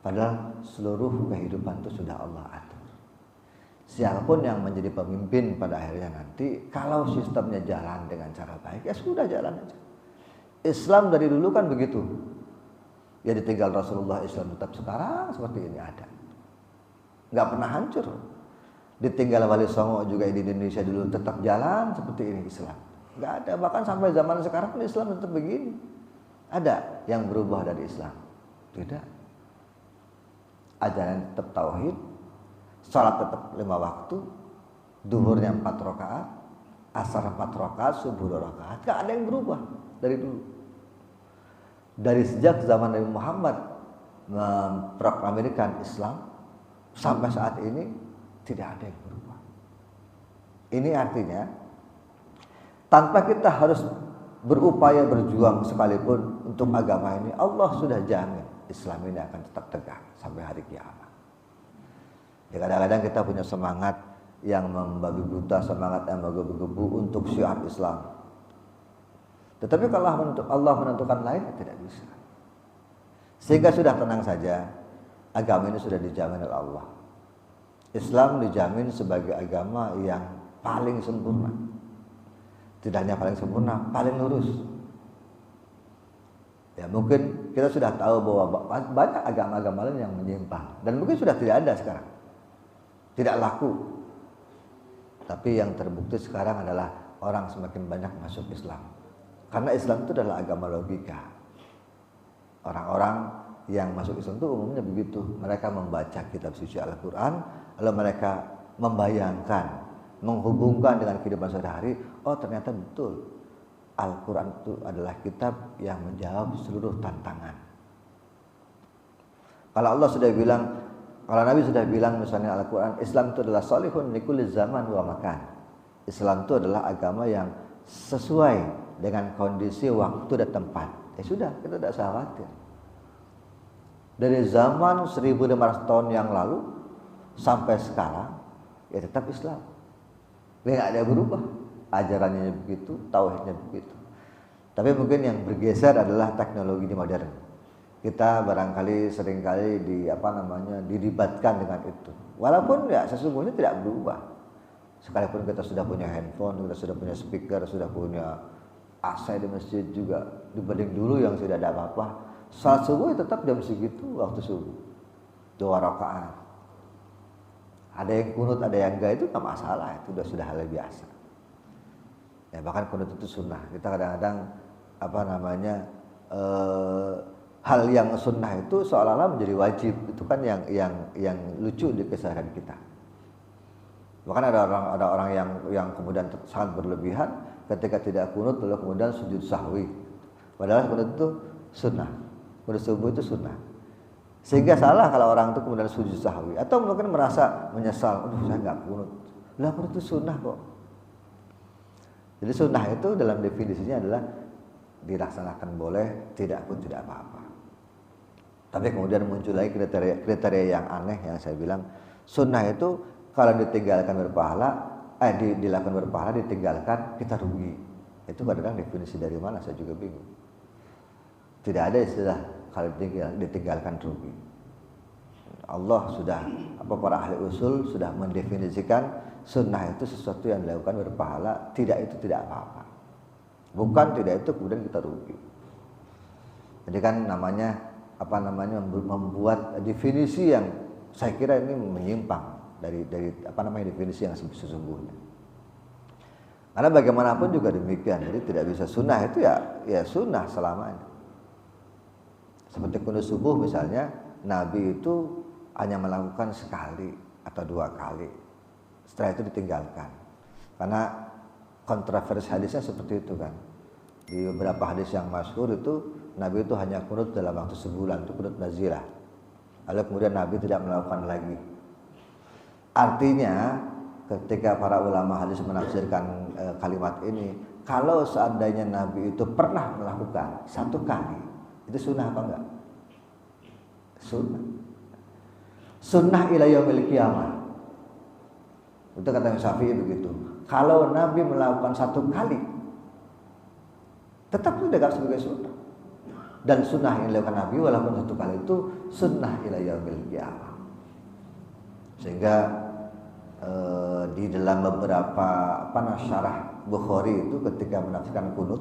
Padahal seluruh kehidupan itu sudah Allah atur. Siapapun yang menjadi pemimpin pada akhirnya nanti, kalau sistemnya jalan dengan cara baik, ya sudah jalan aja. Islam dari dulu kan begitu. Ya ditinggal Rasulullah, Islam tetap sekarang seperti ini ada. Nggak pernah hancur. Ditinggal Wali Songo juga di Indonesia dulu tetap jalan seperti ini Islam. Nggak ada, bahkan sampai zaman sekarang pun Islam tetap begini. Ada yang berubah dari Islam? Tidak. Ajaran tetap tauhid, salat tetap 5 waktu, duhurnya 4 rakaat, asar 4 rakaat, subuh 2 rakaat. Nggak ada yang berubah dari dulu. Dari sejak zaman Nabi Muhammad memproklamirkan Islam sampai saat ini tidak ada yang berubah. Ini artinya tanpa kita harus berupaya berjuang sekalipun untuk agama ini, Allah sudah jamin Islam ini akan tetap tegak sampai hari kiamat. Ya, kadang-kadang kita punya semangat yang membabi buta, semangat yang menggebu-gebu untuk syiar Islam. Tetapi kalau Allah menentukan lain, tidak bisa. Sehingga sudah tenang saja, agama ini sudah dijamin oleh Allah. Islam dijamin sebagai agama yang paling sempurna. Tidak hanya paling sempurna, paling lurus. Ya, mungkin kita sudah tahu bahwa banyak agama-agama lain yang menyimpang, dan mungkin sudah tidak ada sekarang, tidak laku. Tapi yang terbukti sekarang adalah orang semakin banyak masuk Islam, karena Islam itu adalah agama logika. Orang-orang yang masuk Islam itu umumnya begitu, mereka membaca kitab suci Al-Quran, lalu mereka membayangkan, menghubungkan dengan kehidupan sehari-hari. Oh, ternyata betul Al-Quran itu adalah kitab yang menjawab seluruh tantangan. Kalau Allah sudah bilang, kalau Nabi sudah bilang misalnya Al-Quran, Islam itu adalah solihun likulli zaman wa makan. Islam itu adalah agama yang sesuai dengan kondisi, waktu, dan tempat. Ya sudah, kita tidak usah khawatir. Dari zaman 1500 tahun yang lalu sampai sekarang, ya tetap Islam. Nggak ada yang berubah. Ajarannya begitu, tauhidnya begitu. Tapi mungkin yang bergeser adalah teknologi modern. Kita barangkali seringkali dilibatkan dengan itu. Walaupun ya sesungguhnya tidak berubah. Sekalipun kita sudah punya handphone, kita sudah punya speaker, sudah punya AC di masjid juga, dibanding dulu yang tidak ada apa-apa. Salat subuh tetap jam segitu waktu subuh, 2 rakaat. Ada yang kunut, ada yang enggak, itu nggak masalah, itu sudah hal yang biasa. Ya, bahkan kunut itu sunnah. Kita kadang-kadang hal yang sunnah itu seolah-olah menjadi wajib. Itu kan yang lucu di keseharian kita. Bahkan ada orang yang kemudian sangat berlebihan ketika tidak kunut lalu kemudian sujud sahwi. Padahal kunut itu sunnah. Kunut subuh itu sunnah. Sehingga salah kalau orang itu kemudian sujud sahwi, atau mungkin merasa menyesal, aduh saya nggak kunut. Lah kunut itu sunnah kok. Jadi sunnah itu dalam definisinya adalah dilaksanakan boleh, tidak pun tidak apa-apa. Tapi kemudian muncul lagi kriteria yang aneh yang saya bilang, sunnah itu kalau ditinggalkan berpahala, dilakukan berpahala, ditinggalkan kita rugi. Itu kadang-kadang definisi dari mana saya juga bingung. Tidak ada istilah kalau ditinggalkan rugi. Allah sudah, para ahli usul sudah mendefinisikan sunnah itu sesuatu yang dilakukan berpahala, tidak itu tidak apa-apa. Bukan tidak itu kemudian kita rugi. Jadi kan membuat definisi yang saya kira ini menyimpang dari definisi yang sesungguhnya. Karena bagaimanapun juga demikian, jadi tidak bisa sunnah itu ya sunnah selamanya. Seperti kunut subuh misalnya, Nabi itu hanya melakukan sekali atau 2 kali, setelah itu ditinggalkan. Karena kontroversi hadisnya seperti itu kan. Di beberapa hadis yang masyhur itu Nabi itu hanya kunut dalam waktu sebulan, itu kunut nazilah. Lalu kemudian Nabi tidak melakukan lagi. Artinya ketika para ulama hadis menafsirkan kalimat ini, kalau seandainya Nabi itu pernah melakukan 1 kali, itu sunnah apa enggak? Sunnah. Sunnah ila yaumil qiyamah. Itu kata Syafi'i begitu. Kalau Nabi melakukan 1 kali, tetap dianggap sebagai sunnah. Dan sunnah yang dilakukan Nabi walaupun 1 kali itu sunnah ila yaumil qiyamah. Sehingga di dalam beberapa syarah Bukhari itu ketika menafsirkan kunut,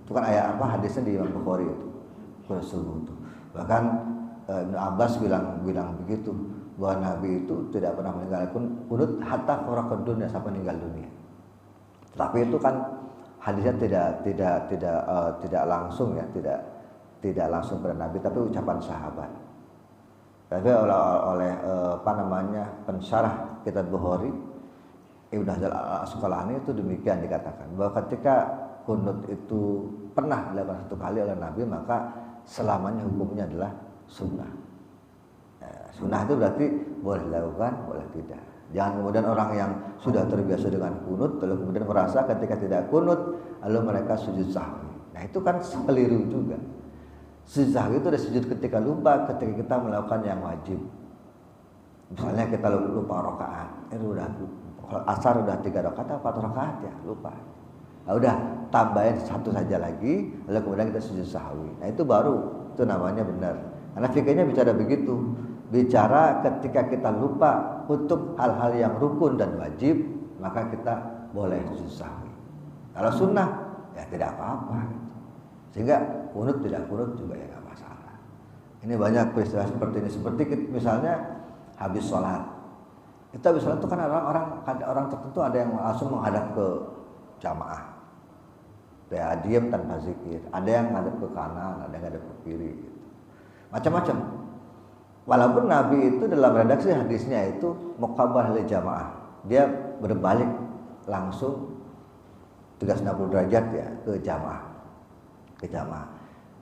itu kan ayat hadisnya di Imam Bukhari itu kunut subuh itu. Bahkan Ibnu Abbas bilang begitu, bahwa Nabi itu tidak pernah meninggalkan kunut hatta faraqad dunya, sampai meninggal dunia. Tapi itu kan hadisnya tidak langsung ya, tidak langsung pada Nabi, tapi ucapan sahabat. Tapi oleh pensyarah kitab Bukhari Ibnu Hajar Al-Asqalani itu demikian dikatakan, bahwa ketika kunut itu pernah dilakukan 1 kali oleh Nabi, maka selamanya hukumnya adalah sunnah. Sunnah itu berarti boleh dilakukan, boleh tidak. Jangan kemudian orang yang sudah terbiasa dengan kunut lalu kemudian merasa ketika tidak kunut lalu mereka sujud sahwi. Nah itu kan keliru juga. Sujud sahwi itu ada sujud ketika lupa, ketika kita melakukan yang wajib. Misalnya kita lupa rakaat, itu udah asar udah 3 rakaat atau 4 rakaat ya, lupa. Nah, udah tambahin 1 saja lagi, lalu kemudian kita sujud sahwi. Nah itu itu namanya benar. Karena fikihnya bicara begitu, bicara ketika kita lupa untuk hal-hal yang rukun dan wajib, maka kita boleh sujud sahwi. Kalau sunnah ya tidak apa-apa. Sehingga kunut tidak kunut juga ya nggak masalah. Ini banyak peristiwa seperti ini. Seperti misalnya habis sholat. Kita habis sholat itu kan orang tertentu ada yang langsung menghadap ke jamaah. Dia diam tanpa zikir. Ada yang menghadap ke kanan, ada yang menghadap ke kiri. Gitu. Macam-macam. Walaupun Nabi itu dalam redaksi hadisnya itu muqabbal lil jamaah. Dia berbalik langsung 360 derajat ya ke jamaah.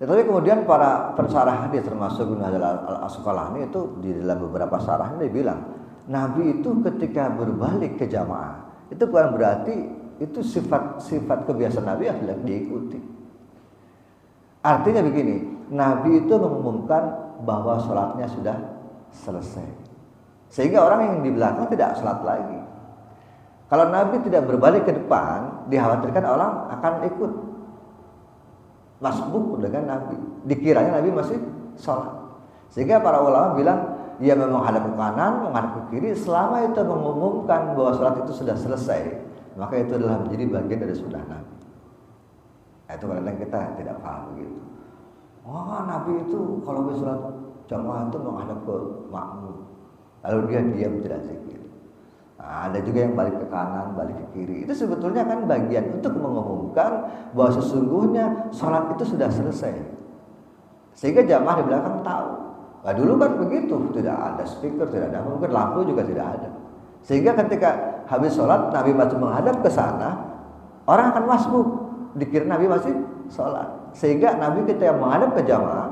Tetapi kemudian para pensyarah hadis termasuk Ibnu Hajar Al-Asqalani itu di dalam beberapa syarahnya dia bilang, Nabi itu ketika berbalik ke jamaah itu bukan berarti itu sifat kebiasaan Nabi yang tidak diikuti. Artinya begini, Nabi itu mengumumkan bahwa sholatnya sudah selesai, sehingga orang yang di belakang tidak sholat lagi. Kalau Nabi tidak berbalik ke depan, dikhawatirkan orang akan ikut masbuk dengan Nabi, dikiranya Nabi masih sholat. Sehingga para ulama bilang, dia memang menghadap ke kanan, menghadap ke kiri, selama itu mengumumkan bahwa sholat itu sudah selesai, maka itu adalah menjadi bagian dari sunnah Nabi. Nah, itu kadang-kadang kita tidak paham begitu. Oh, Nabi itu kalau sholat jamaah itu menghadap ke makmum, lalu dia diam tidak zikir. Nah, ada juga yang balik ke kanan, balik ke kiri. Itu sebetulnya kan bagian untuk mengumumkan bahwa sesungguhnya sholat itu sudah selesai. Sehingga jamaah di belakang tahu. Nah, dulu kan begitu, tidak ada speaker, tidak ada, mungkin lampu juga tidak ada. Sehingga ketika habis sholat, Nabi masih menghadap ke sana, orang akan masbuk, dikira Nabi masih sholat. Sehingga Nabi ketika menghadap ke jamaah,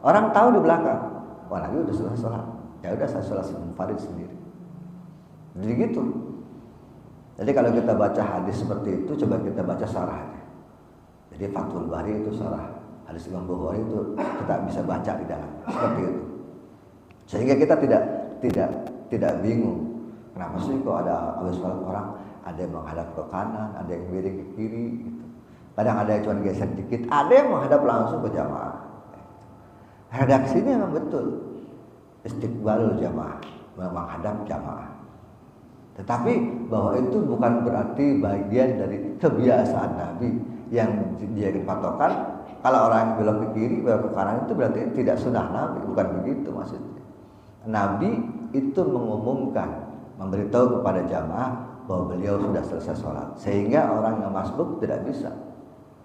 orang tahu di belakang, wah Nabi udah selesai sholat. Ya udah saya sholat munfarid sendiri. Jadi gitu. Jadi kalau kita baca hadis seperti itu, coba kita baca syarahnya. Jadi Fathul Bari itu syarah hadis Imam Bukhari itu kita bisa baca di dalam seperti itu. Sehingga kita tidak bingung. Kenapa sih kok ada habis sholat orang ada yang menghadap ke kanan, ada yang miring ke kiri gitu. Kadang ada yang cuma geser dikit, ada yang menghadap langsung ke jamaah. Redaksinya memang betul. Istiqbalul jamaah, menghadap jamaah. Tetapi bahwa itu bukan berarti bagian dari kebiasaan Nabi yang dia patokan. Kalau orang yang belok ke kiri, belok ke kanan itu berarti tidak sunnah Nabi, bukan begitu maksudnya. Nabi itu mengumumkan, memberitahu kepada jamaah bahwa beliau sudah selesai sholat, sehingga orang yang masbuk tidak bisa,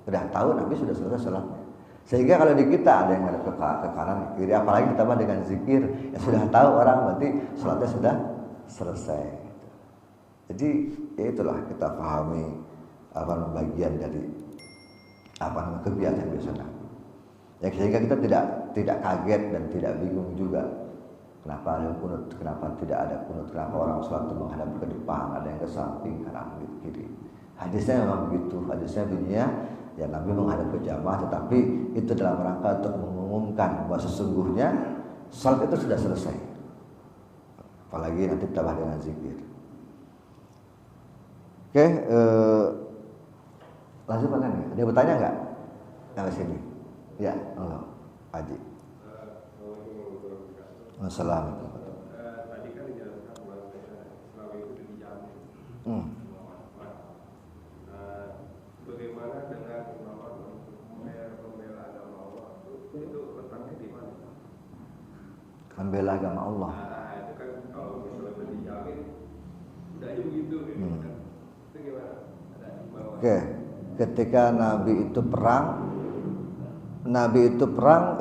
sudah tahu Nabi sudah selesai sholatnya. Sehingga kalau di kita ada yang ada ke kanan ke kiri, apalagi ditambah dengan zikir, ya sudah tahu orang berarti sholatnya sudah selesai. Jadi ya itulah kita pahami bagian dari kebiasaan biasa Nabi. Ya, sehingga kita tidak kaget dan tidak bingung juga. Kenapa ada kunut, kenapa tidak ada kunut, kenapa orang sholat itu menghadap ke depan, ada yang ke samping, kanan, kiri. Hadisnya memang begitu, hadisnya bunyinya ya Nabi menghadap ke jamaah, tetapi itu dalam rangka untuk mengumumkan bahwa sesungguhnya sholat itu sudah selesai. Apalagi nanti tambah dengan zikir. Oke, lanjut mana nih? Ada yang bertanya nggak? Yang di sini? Ya, Allah, Haji. Assalamualaikum. Tadi kan dijelaskan bahwa Islam itu dijamin. Bagaimana dengan membela agama Allah? Itu letaknya di mana? Membela agama Allah. Itu kan kalau misalnya itu dijamin, udah aja begitu. Itu gimana? Oke, ketika Nabi itu perang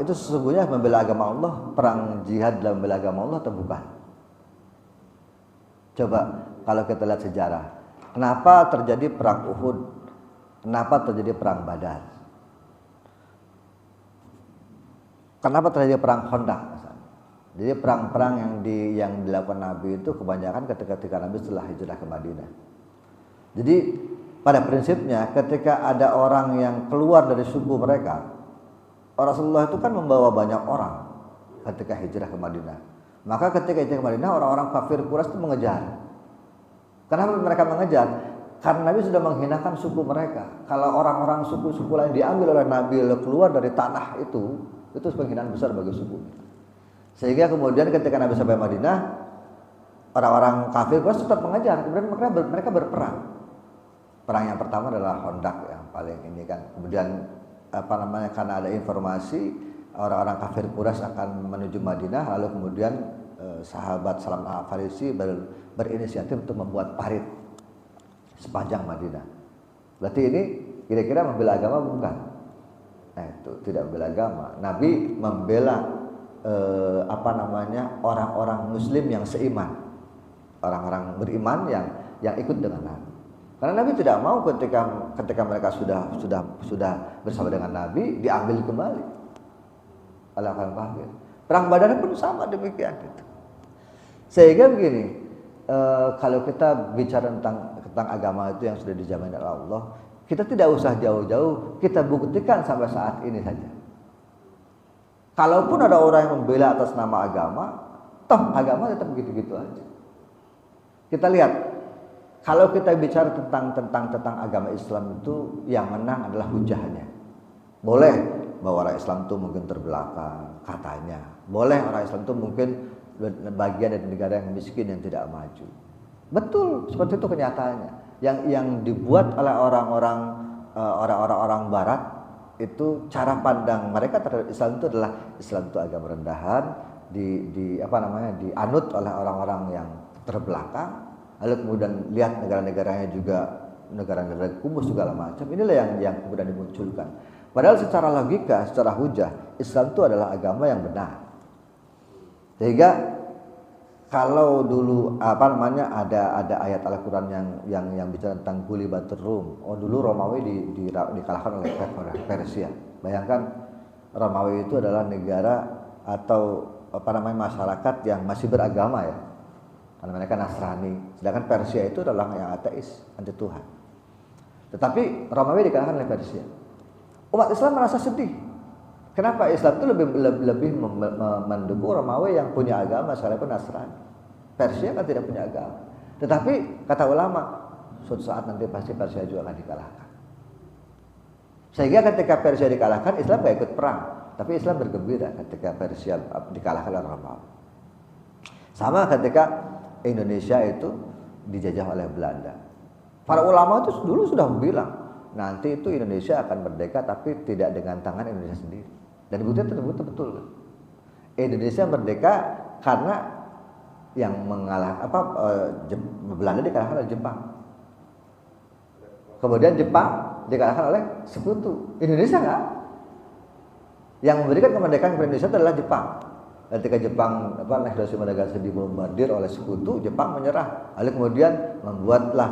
itu sesungguhnya membela agama Allah, perang jihad dalam membela agama Allah atau bukan? Coba kalau kita lihat sejarah, kenapa terjadi perang Uhud, kenapa terjadi perang Badar, kenapa terjadi perang Khandaq? Jadi perang-perang yang dilakukan Nabi itu kebanyakan ketika Nabi setelah hijrah ke Madinah. Jadi pada prinsipnya ketika ada orang yang keluar dari suku mereka, Rasulullah itu kan membawa banyak orang ketika hijrah ke Madinah. Maka ketika hijrah ke Madinah, orang-orang kafir Quraisy itu mengejar. Kenapa mereka mengejar? Karena Nabi sudah menghinakan suku mereka. Kalau orang-orang suku-suku lain diambil oleh Nabi keluar dari tanah itu penghinaan besar bagi suku. Sehingga kemudian ketika Nabi sampai Madinah, orang-orang kafir Quraisy tetap mengejar. Kemudian mereka berperang. Perang yang pertama adalah Khandaq yang paling ini kan. Kemudian karena ada informasi orang-orang kafir Quraisy akan menuju Madinah, lalu kemudian sahabat Salam Al-Farisi berinisiatif untuk membuat parit sepanjang Madinah. Berarti ini kira-kira membela agama bukan? Itu tidak membela agama. Nabi membela orang-orang Muslim yang seiman, orang-orang beriman yang ikut dengan Nabi. Karena Nabi tidak mau ketika mereka sudah bersama dengan Nabi diambil kembali oleh orang kafir. Perang Badar pun sama demikian. Sehingga begini, kalau kita bicara tentang agama itu yang sudah dijamin oleh Allah, kita tidak usah jauh-jauh, kita buktikan sampai saat ini saja. Kalaupun ada orang yang membela atas nama agama, toh agama tetap begitu-gitu aja. Kita lihat. Kalau kita bicara tentang agama Islam itu yang menang adalah hujahnya. Boleh bahwa orang Islam itu mungkin terbelakang katanya. Boleh orang Islam itu mungkin bagian dari negara yang miskin yang tidak maju. Betul, seperti itu kenyataannya. Yang dibuat oleh orang-orang Barat itu cara pandang mereka terhadap Islam itu adalah Islam itu agama rendahan, dianut oleh orang-orang yang terbelakang. Lalu kemudian lihat negara-negaranya juga negara-negara kumuh segala macam. Inilah yang kemudian dimunculkan. Padahal secara logika, secara hujah, Islam itu adalah agama yang benar. Sehingga kalau dulu ada ayat Al-Qur'an yang bicara tentang Ghulibatur Rum. Oh, dulu Romawi dikalahkan oleh Persia. Bayangkan Romawi itu adalah negara atau masyarakat yang masih beragama ya. Karena mereka Nasrani, sedangkan Persia itu adalah yang ateis, anti Tuhan. Tetapi Romawi dikalahkan oleh Persia. Umat Islam merasa sedih. Kenapa? Islam itu lebih mendukung Romawi yang punya agama sekalipun Nasrani. Persia kan tidak punya agama. Tetapi kata ulama, suatu saat nanti pasti Persia juga akan dikalahkan. Sehingga ketika Persia dikalahkan, Islam gak ikut perang, tapi Islam bergembira ketika Persia dikalahkan oleh Romawi. Sama ketika Indonesia itu dijajah oleh Belanda. Para ulama itu dulu sudah bilang, nanti itu Indonesia akan merdeka tapi tidak dengan tangan Indonesia sendiri. Dan buktinya terbukti betul. Indonesia merdeka karena yang mengalah Belanda dikalahkan oleh Jepang. Kemudian Jepang dikalahkan oleh sekutu. Indonesia enggak. Yang memberikan kemerdekaan kepada Indonesia adalah Jepang. Ketika Jepang Hiroshima dan Nagasaki dibombardir oleh sekutu, Jepang menyerah. Lalu kemudian membuatlah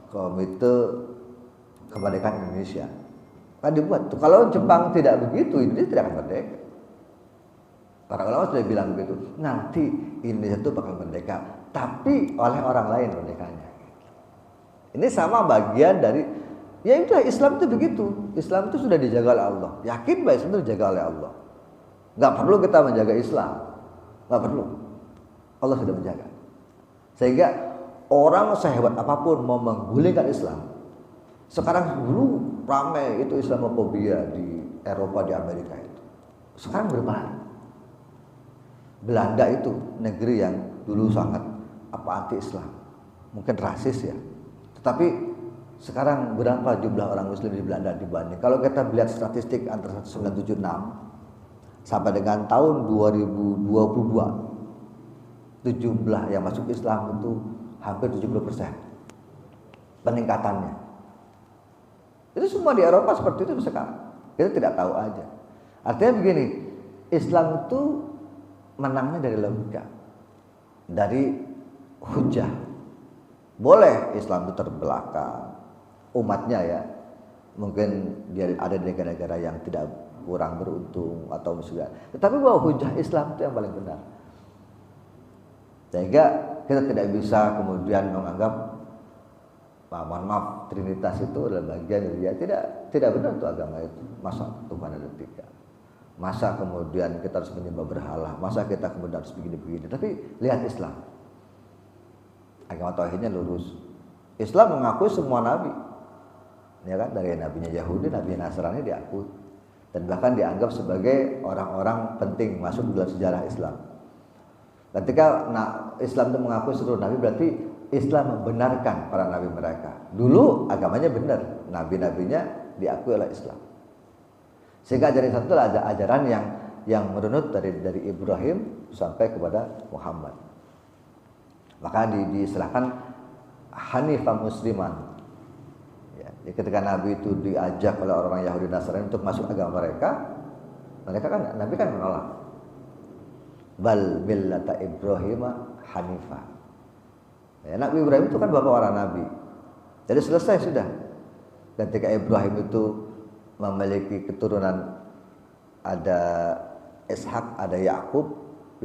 Komite Kemerdekaan Indonesia. Kan dibuat tuh. Kalau Jepang tidak begitu, Indonesia tidak akan merdeka. Para ulama sudah bilang begitu. Nanti Indonesia itu bakal merdeka, tapi oleh orang lain merdekanya. Ini sama bagian dari ya itu Islam itu begitu. Islam itu sudah dijaga oleh Allah. Yakin bahwa Islam itu dijaga oleh Allah. Nggak perlu kita menjaga Islam, nggak perlu. Allah sudah menjaga. Sehingga orang sehebat apapun mau menggulingkan Islam. Sekarang dulu ramai itu Islamophobia di Eropa, di Amerika itu. Sekarang berubah. Belanda itu negeri yang dulu sangat anti Islam, mungkin rasis ya. Tetapi sekarang berapa jumlah orang Muslim di Belanda dibanding? Kalau kita lihat statistik antara 1976 sampai dengan tahun 2022, jumlah yang masuk Islam itu hampir 70% peningkatannya. Itu semua di Eropa seperti itu sekarang. Kita tidak tahu aja. Artinya begini, Islam itu menangnya dari logika, dari hujah. Boleh Islam itu terbelakang umatnya ya, mungkin dia ada di negara-negara yang tidak kurang beruntung atau misalnya, tetapi bahwa hujah Islam itu yang paling benar. Sehingga kita tidak bisa kemudian menganggap mohon maaf Trinitas itu adalah bagian dari dia. Tidak benar itu agama itu. Masa Tuhan ada tiga? Masa kemudian kita harus menyembah berhala? Masa kita kemudian harus begini-begini? Tapi lihat Islam, agama tauhidnya lurus. Islam mengakui semua nabi, ya kan, dari nabinya Yahudi, nabinya Nasrani diakui, dan bahkan dianggap sebagai orang-orang penting masuk dalam sejarah Islam. Ketika Islam itu mengakui seluruh nabi, berarti Islam membenarkan para nabi mereka. Dulu agamanya benar, nabi-nabinya diakui oleh Islam. Sehingga ajaran satu ada ajaran yang merunut dari Ibrahim sampai kepada Muhammad. Maka diserahkan Hanifah Musliman. Ya, ketika Nabi itu diajak oleh orang Yahudi Nasrani untuk masuk agama mereka kan Nabi kan menolak. Bal millata Ibrahim Hanifah. Ya, Nabi Ibrahim itu kan bapak para nabi. Jadi selesai sudah. Ketika Ibrahim itu memiliki keturunan, ada Ishak, ada Yakub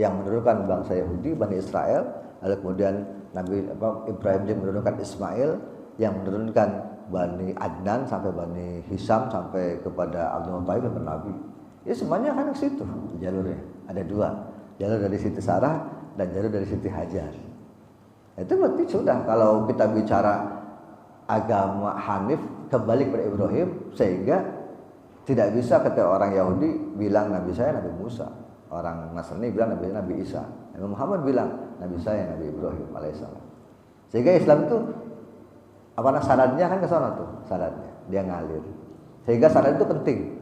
yang menurunkan bangsa Yahudi, Bani Israel. Lalu kemudian Nabi Ibrahim juga menurunkan Ismail yang menurunkan Bani Adnan sampai Bani Hisham sampai kepada Abdul Muttalib dan Nabi. Ya semuanya kan ke situ jalurnya. Ada dua, jalur dari Siti Sarah dan jalur dari Siti Hajar. Itu berarti sudah, kalau kita bicara agama Hanif kembali kepada Ibrahim, sehingga tidak bisa ketika orang Yahudi bilang Nabi saya Nabi Musa, orang Nasrani bilang Nabi Isa, Nabi Muhammad bilang Nabi saya Nabi Ibrahim alaihissalam. Sehingga Islam itu sanadnya kan ke sana tuh, sanadnya dia ngalir. Sehingga sanad itu penting.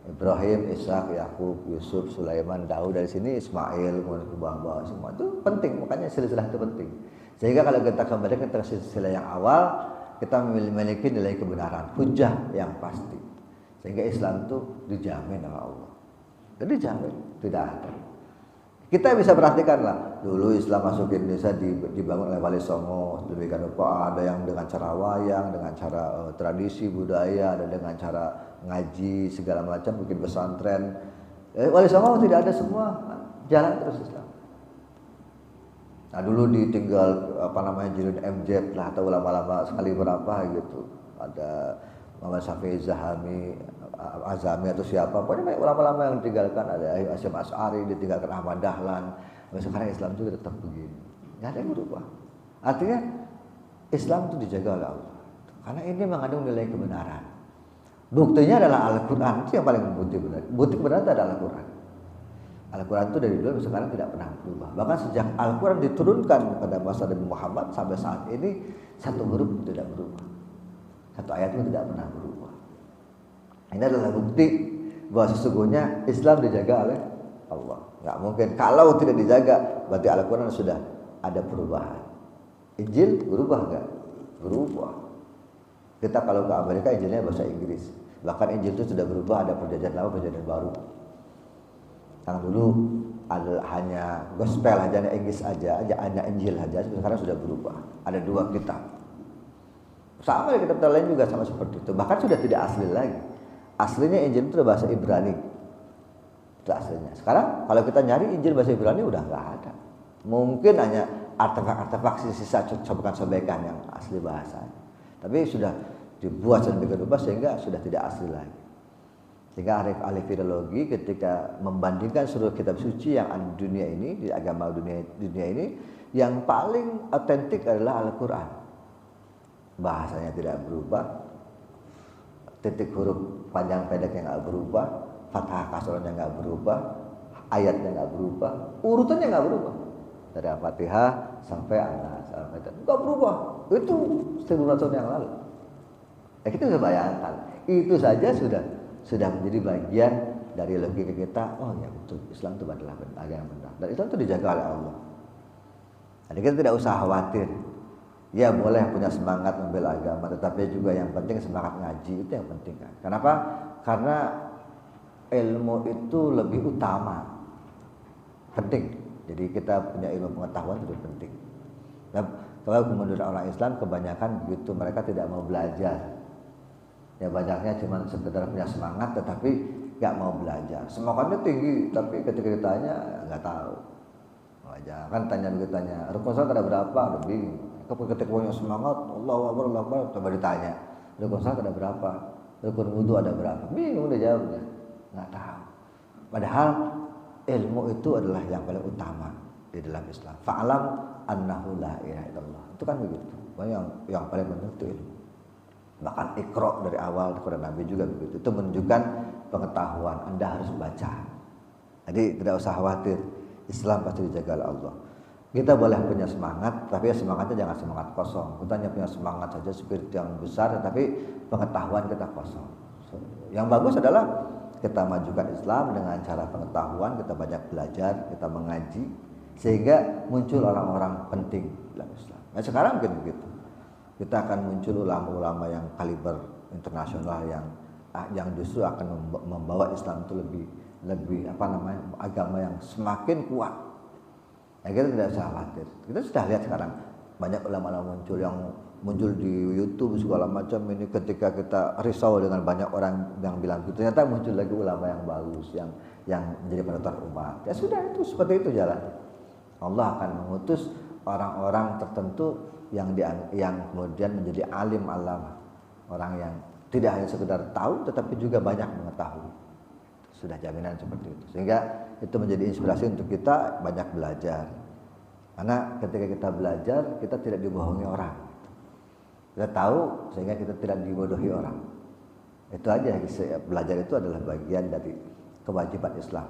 Ibrahim, Ishak, Yakub, Yusuf, Sulaiman, Daud, dari sini Ismail, kemudian ke bawah semua itu penting. Makanya silsilah itu penting. Sehingga kalau kita kembali ke silsilah yang awal, kita memiliki nilai kebenaran, hujah yang pasti. Sehingga Islam itu dijamin oleh Allah. Jadi dijamin, tidak ada. Kita bisa perhatikanlah, dulu Islam masuk ke Indonesia dibangun oleh Wali Songo, demikian rupa, ada yang dengan cara wayang, dengan cara tradisi budaya, ada dengan cara ngaji segala macam, bikin pesantren. Wali Songo tidak ada semua, jalan terus Islam. Nah dulu ditinggal jilid MZ lah, atau ulama-ulama sekali berapa gitu. Ada Muhammad Syafi'i Azami atau siapa, pokoknya banyak ulama-ulama yang ditinggalkan. Ada Hasyim Asy'ari, ditinggalkan Ahmad Dahlan. Sekarang Islam juga tetap begini, nggak ada yang berubah. Artinya Islam itu dijaga oleh Allah, karena ini mengandung nilai kebenaran. Buktinya adalah Al-Quran, itu yang paling bukti benar. Bukti kebenaran itu adalah Al-Quran. Al-Quran itu dari dulu sampai sekarang tidak pernah berubah. Bahkan sejak Al-Quran diturunkan pada masa Nabi Muhammad sampai saat ini, satu huruf tidak berubah, satu ayat pun tidak pernah berubah. Ini adalah bukti bahwa sesungguhnya Islam dijaga oleh Allah. Nggak mungkin. Kalau tidak dijaga, berarti Al-Quran sudah ada perubahan. Injil berubah nggak? Berubah. Kita kalau ke Amerika, Injilnya bahasa Inggris. Bahkan Injil itu sudah berubah, ada perjanjian lama, perjanjian baru. Yang dulu hanya gospel, hanya Inggris aja, hanya Injil aja. Sekarang sudah berubah. Ada 2 kitab. Sama kitab lain juga sama seperti itu. Bahkan sudah tidak asli lagi. Aslinya Injil itu bahasa Ibrani. Itu aslinya. Sekarang kalau kita nyari Injil bahasa Ibrani udah nggak ada. Mungkin hanya artefak-artefak sisa sobekan-sobekan yang asli bahasanya. Tapi sudah dibuat sedemikian rupa sehingga sudah tidak asli lagi. Sehingga ahli filologi ketika membandingkan seluruh kitab suci yang ada di dunia ini, di agama dunia ini, yang paling otentik adalah Al-Quran. Bahasanya tidak berubah, titik huruf panjang pendeknya nggak berubah, fathah kasrohnya nggak berubah, ayatnya nggak berubah, urutannya nggak berubah. Dari Al-Fatihah sampai An-Nas, nggak berubah. Itu 1.000 tahun yang lalu. Ya, kita bisa bayangkan, itu saja sudah menjadi bagian dari logika kita. Oh ya betul, Islam itu adalah agama yang benar. Dan Islam itu dijaga oleh Allah. Jadi kita tidak usah khawatir. Ya boleh punya semangat membela agama, tetapi juga yang penting semangat ngaji, itu yang penting kan. Kenapa? Karena ilmu itu lebih utama, penting. Jadi kita punya ilmu pengetahuan itu penting. Nah, kalau kemudian orang Islam kebanyakan begitu, mereka tidak mau belajar. Ya banyaknya cuma sekedar punya semangat, tetapi nggak mau belajar. Semangatnya tinggi, tapi ketika ditanya nggak tahu. Wajar kan tanya begitu, tanya rukun salat ada berapa, udah bingung. Ketika punya semangat, Allahu Akbar, Allahu Akbar, coba ditanya rukun salat ada berapa, rukun wudu ada berapa, bingung udah jawabnya, nggak tahu. Padahal ilmu itu adalah yang paling utama di dalam Islam. Fa'alam annahu la ilaha illallah. Itu kan begitu. Yang paling penting itu ilmu. Bahkan Iqra dari awal kepada Nabi juga begitu. Itu menunjukkan pengetahuan. Anda harus baca. Jadi tidak usah khawatir. Islam pasti dijaga oleh Allah. Kita boleh punya semangat, tapi semangatnya jangan semangat kosong. Kita hanya punya semangat saja, spirit yang besar, tapi pengetahuan kita kosong. Yang bagus adalah kita majukan Islam dengan cara pengetahuan, kita banyak belajar, kita mengaji, sehingga muncul orang-orang penting dalam Islam. Nah sekarang mungkin begitu. Kita akan muncul ulama-ulama yang kaliber internasional yang justru akan membawa Islam itu lebih agama yang semakin kuat. Nah, kita tidak usah khawatir. Kita sudah lihat sekarang banyak ulama-ulama muncul di YouTube segala macam ini. Ketika kita risau dengan banyak orang yang bilang gitu, ternyata muncul lagi ulama yang bagus yang menjadi panutan umat. Ya sudah, itu seperti itu jalan. Allah akan mengutus orang-orang tertentu yang kemudian menjadi alim alama, orang yang tidak hanya sekedar tahu tetapi juga banyak mengetahui. Sudah jaminan seperti itu. Sehingga itu menjadi inspirasi untuk kita banyak belajar. Karena ketika kita belajar, kita tidak dibohongi orang. Kita tahu sehingga kita tidak dibodohi orang. Itu aja, belajar itu adalah bagian dari kewajiban Islam.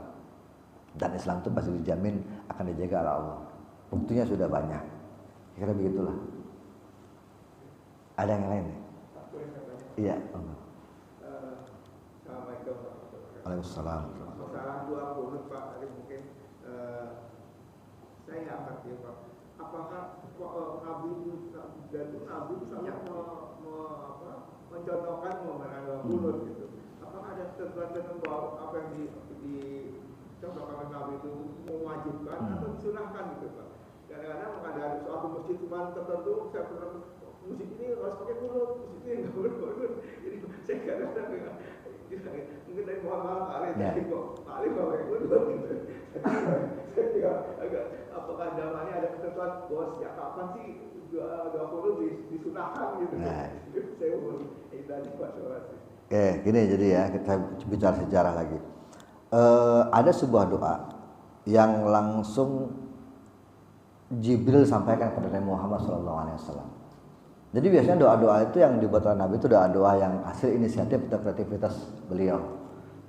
Dan Islam itu pasti dijamin akan dijaga oleh Allah. Buktinya sudah banyak. Kira begitulah. Ada yang lain? Iya. Waalaikumsalam. Masalah 20 Pak, tadi mungkin saya nggak ngerti Pak. Apakah Nabi itu sangat mencontohkan mengenai mulut gitu? Apakah ada sesuatu bahwa apa yang dicontohkan Nabi itu mewajibkan atau disunahkan gitu Pak? Kadang-kadang ada suatu masjid tertentu, saya pernah musik ini harus pakai mulut, musik ini nggak boleh mulut. Jadi saya kadang-kadang mungkin dari mohon maaf Pak Ali, tapi kok Pak Ali bawa yang mulut gitu. Saya juga agak, apakah dalamnya ada ketentuan bahwa sejak kapan sih 20 disunahkan gitu. Saya mau ini tadi Pak Syawasi. Oke, gini jadi ya, kita bicara sejarah lagi. Ada sebuah doa yang langsung Jibril sampaikan kepada Nabi Muhammad SAW. Jadi biasanya doa-doa itu yang dibuat oleh Nabi itu doa-doa yang hasil inisiatif atau kreativitas beliau.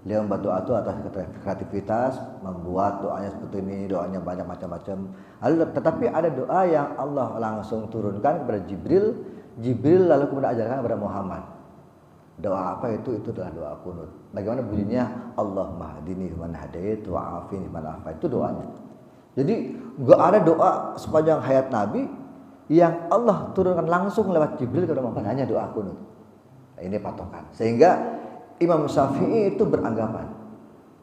Beliau membuat doa itu atas kreativitas, membuat doanya seperti ini, doanya banyak macam-macam. Tetapi ada doa yang Allah langsung turunkan kepada Jibril lalu kemudian ajarkan kepada Muhammad. Doa apa itu? Itu adalah doa kunut. Bagaimana bunyinya? Allahumma hadini man hadait wa afini man afait. Itu doanya. Jadi enggak ada doa sepanjang hayat Nabi yang Allah turunkan langsung lewat Jibril kepada Muhammad, hanya doa kunut. Nah, ini patokan. Sehingga Imam Syafi'i itu beranggapan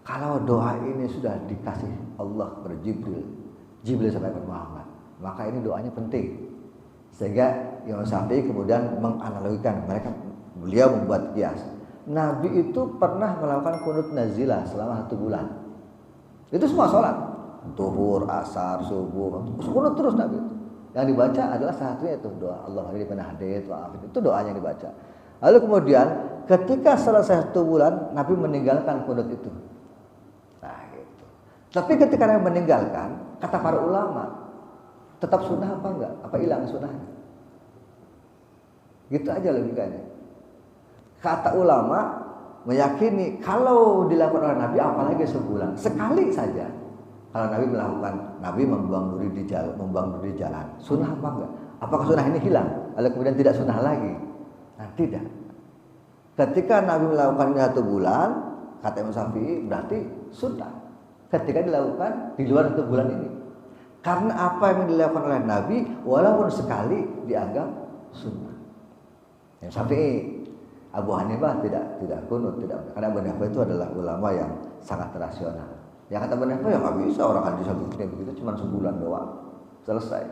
kalau doa ini sudah dikasih Allah kepada Jibril, Jibril sampai kepada Muhammad, maka ini doanya penting. Sehingga Imam Syafi'i kemudian menganalogikan, beliau membuat kias. Nabi itu pernah melakukan kunut nazilah selama 1 bulan. Itu semua sholat, zuhur, asar, subuh, kunut terus Nabi itu. Yang dibaca adalah salah satunya itu doa Allah hadini man hadait wa afini. Itu doanya yang dibaca. Lalu kemudian ketika selesai 1 bulan Nabi meninggalkan kunut itu. Nah gitu. Tapi ketika Nabi meninggalkan, kata para ulama, tetap sunnah apa enggak? Apa hilang sunnahnya? Gitu aja logikanya. Kata ulama meyakini kalau dilakukan oleh Nabi apalagi sebulan, sekali saja. Kalau Nabi melakukan, Nabi membuang duri di jalan, sunnah apa enggak? Apakah sunnah ini hilang? Lalu kemudian tidak sunnah lagi? Nah, tidak. Ketika Nabi melakukan 1 bulan, kata Imam Syafi'i berarti sunnah. Ketika dilakukan di luar 1 bulan ini, karena apa yang dilakukan oleh Nabi walaupun sekali dianggap sunnah. Imam Syafi'i, Abu Hanifah tidak kunut, tidak, karena Abu Hanifah itu adalah ulama yang sangat rasional. Yang kata Abu Hanifah ya nggak bisa, orang hadis begitu cuma sebulan doang selesai.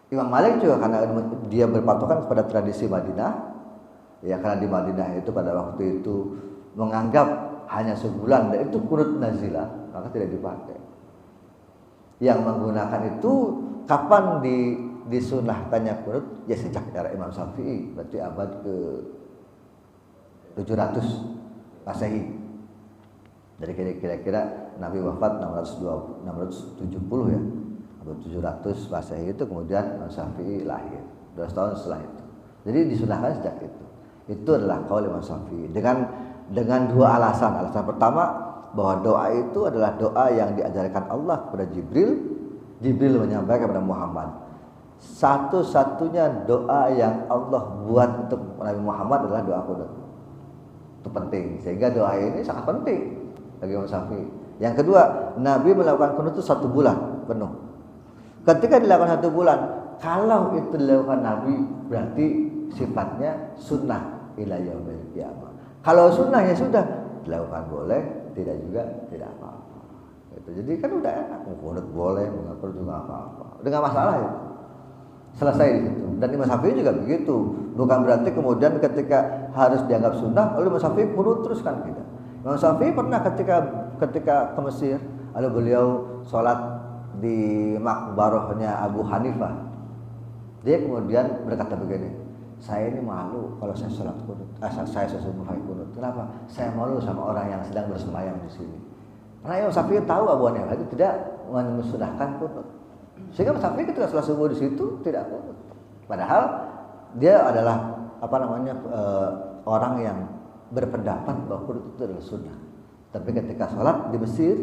Imam Malik juga karena dia berpatokan kepada tradisi Madinah, ya karena di Madinah itu pada waktu itu menganggap hanya sebulan dan itu kunut nazilah, maka tidak dipakai. Yang menggunakan itu kapan disunahkannya kunut? Ya sejak era Imam Syafi'i, berarti abad ke 700 Masehi. Dari kira-kira Nabi wafat 670 ya. Abad 700 Masehi itu kemudian Imam Syafi'i lahir 2 tahun setelah itu. Jadi disunahkan sejak itu. Itu adalah qaul Imam Syafi'i dengan 2 alasan. Alasan pertama bahwa doa itu adalah doa yang diajarkan Allah kepada Jibril. Jibril menyampaikan kepada Muhammad. Satu-satunya doa yang Allah buat untuk Nabi Muhammad adalah doa kunut. Itu penting. Sehingga doa ini sangat penting bagi Imam Syafi'i. Yang kedua, Nabi melakukan kunut itu 1 bulan penuh. Ketika dilakukan 1 bulan, kalau itu dilakukan Nabi berarti sifatnya sunnah ila yaumil qiyamah. Kalau sunnahnya sudah dilakukan boleh, tidak juga tidak apa-apa. Gitu. Jadi kan udah enak, kunut boleh, mengatur juga apa-apa. Dengan masalah itu. Selesai di situ. Dan Imam Syafi'i juga begitu. Bukan berarti kemudian ketika harus dianggap sunnah, lalu Imam Syafi'i kunut terus kan tidak. Imam Syafi'i pernah ketika ke Mesir, lalu beliau sholat di makbarahnya Abu Hanifah. Dia kemudian berkata begini, saya ini malu kalau saya sholat kunut, saya sesungguhnya kunut. Kenapa? Saya malu sama orang yang sedang bersembahyang di sini. Karena Imam Syafi'i tahu Abu Hanifah itu tidak mensunahkan kunut. Sehingga Imam Syafi'i ketika sholat subuh di situ tidak kunut. Padahal dia adalah orang yang berpendapat bahwa kunut itu adalah sunnah. Tapi ketika sholat di Mesir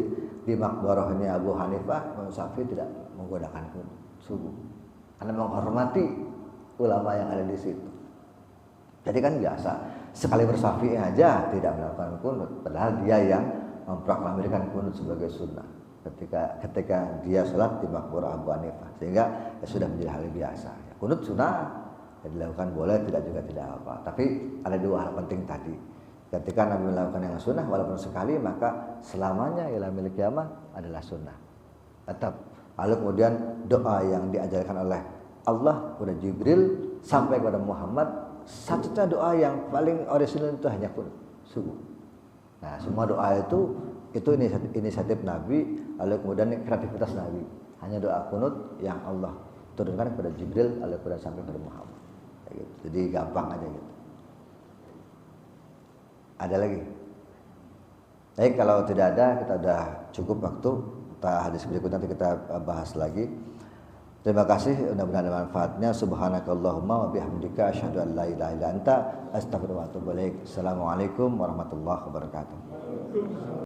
di makbarahnya Abu Hanifah, Imam Syafi'i tidak menggunakan kunut subuh karena menghormati ulama yang ada di situ. Jadi kan biasa sekali bersyafi'i aja tidak melakukan kunut, padahal dia yang memproklamirkan kunut sebagai sunnah ketika dia sholat di makbarah Abu Hanifah, sehingga ya sudah menjadi hal biasa. Ya, kunut sunnah ya, dilakukan boleh, tidak juga tidak apa. Tapi ada 2 hal penting tadi. Ketika Nabi melakukan yang sunnah walaupun sekali, maka selamanya ila yaumil qiyamah adalah sunnah. Tetap. Lalu kemudian doa yang diajarkan oleh Allah kepada Jibril sampai kepada Muhammad, satunya doa yang paling orisinal itu hanya kunut subuh. Nah, semua doa itu inisiatif Nabi, lalu kemudian kreativitas Nabi. Hanya doa kunut yang Allah turunkan kepada Jibril, lalu kemudian sampai kepada Muhammad. Gitu. Jadi gampang aja gitu. Ada lagi? Baik, kalau tidak ada, kita sudah cukup waktu. Kita hadis berikutnya nanti kita bahas lagi. Terima kasih, mudah-mudahan ada manfaatnya. Subhanakallahumma wa bihamdika asyhadu an la ilaha illa anta astaghfiruka wa atubu ilaik. Assalamualaikum warahmatullahi wabarakatuh.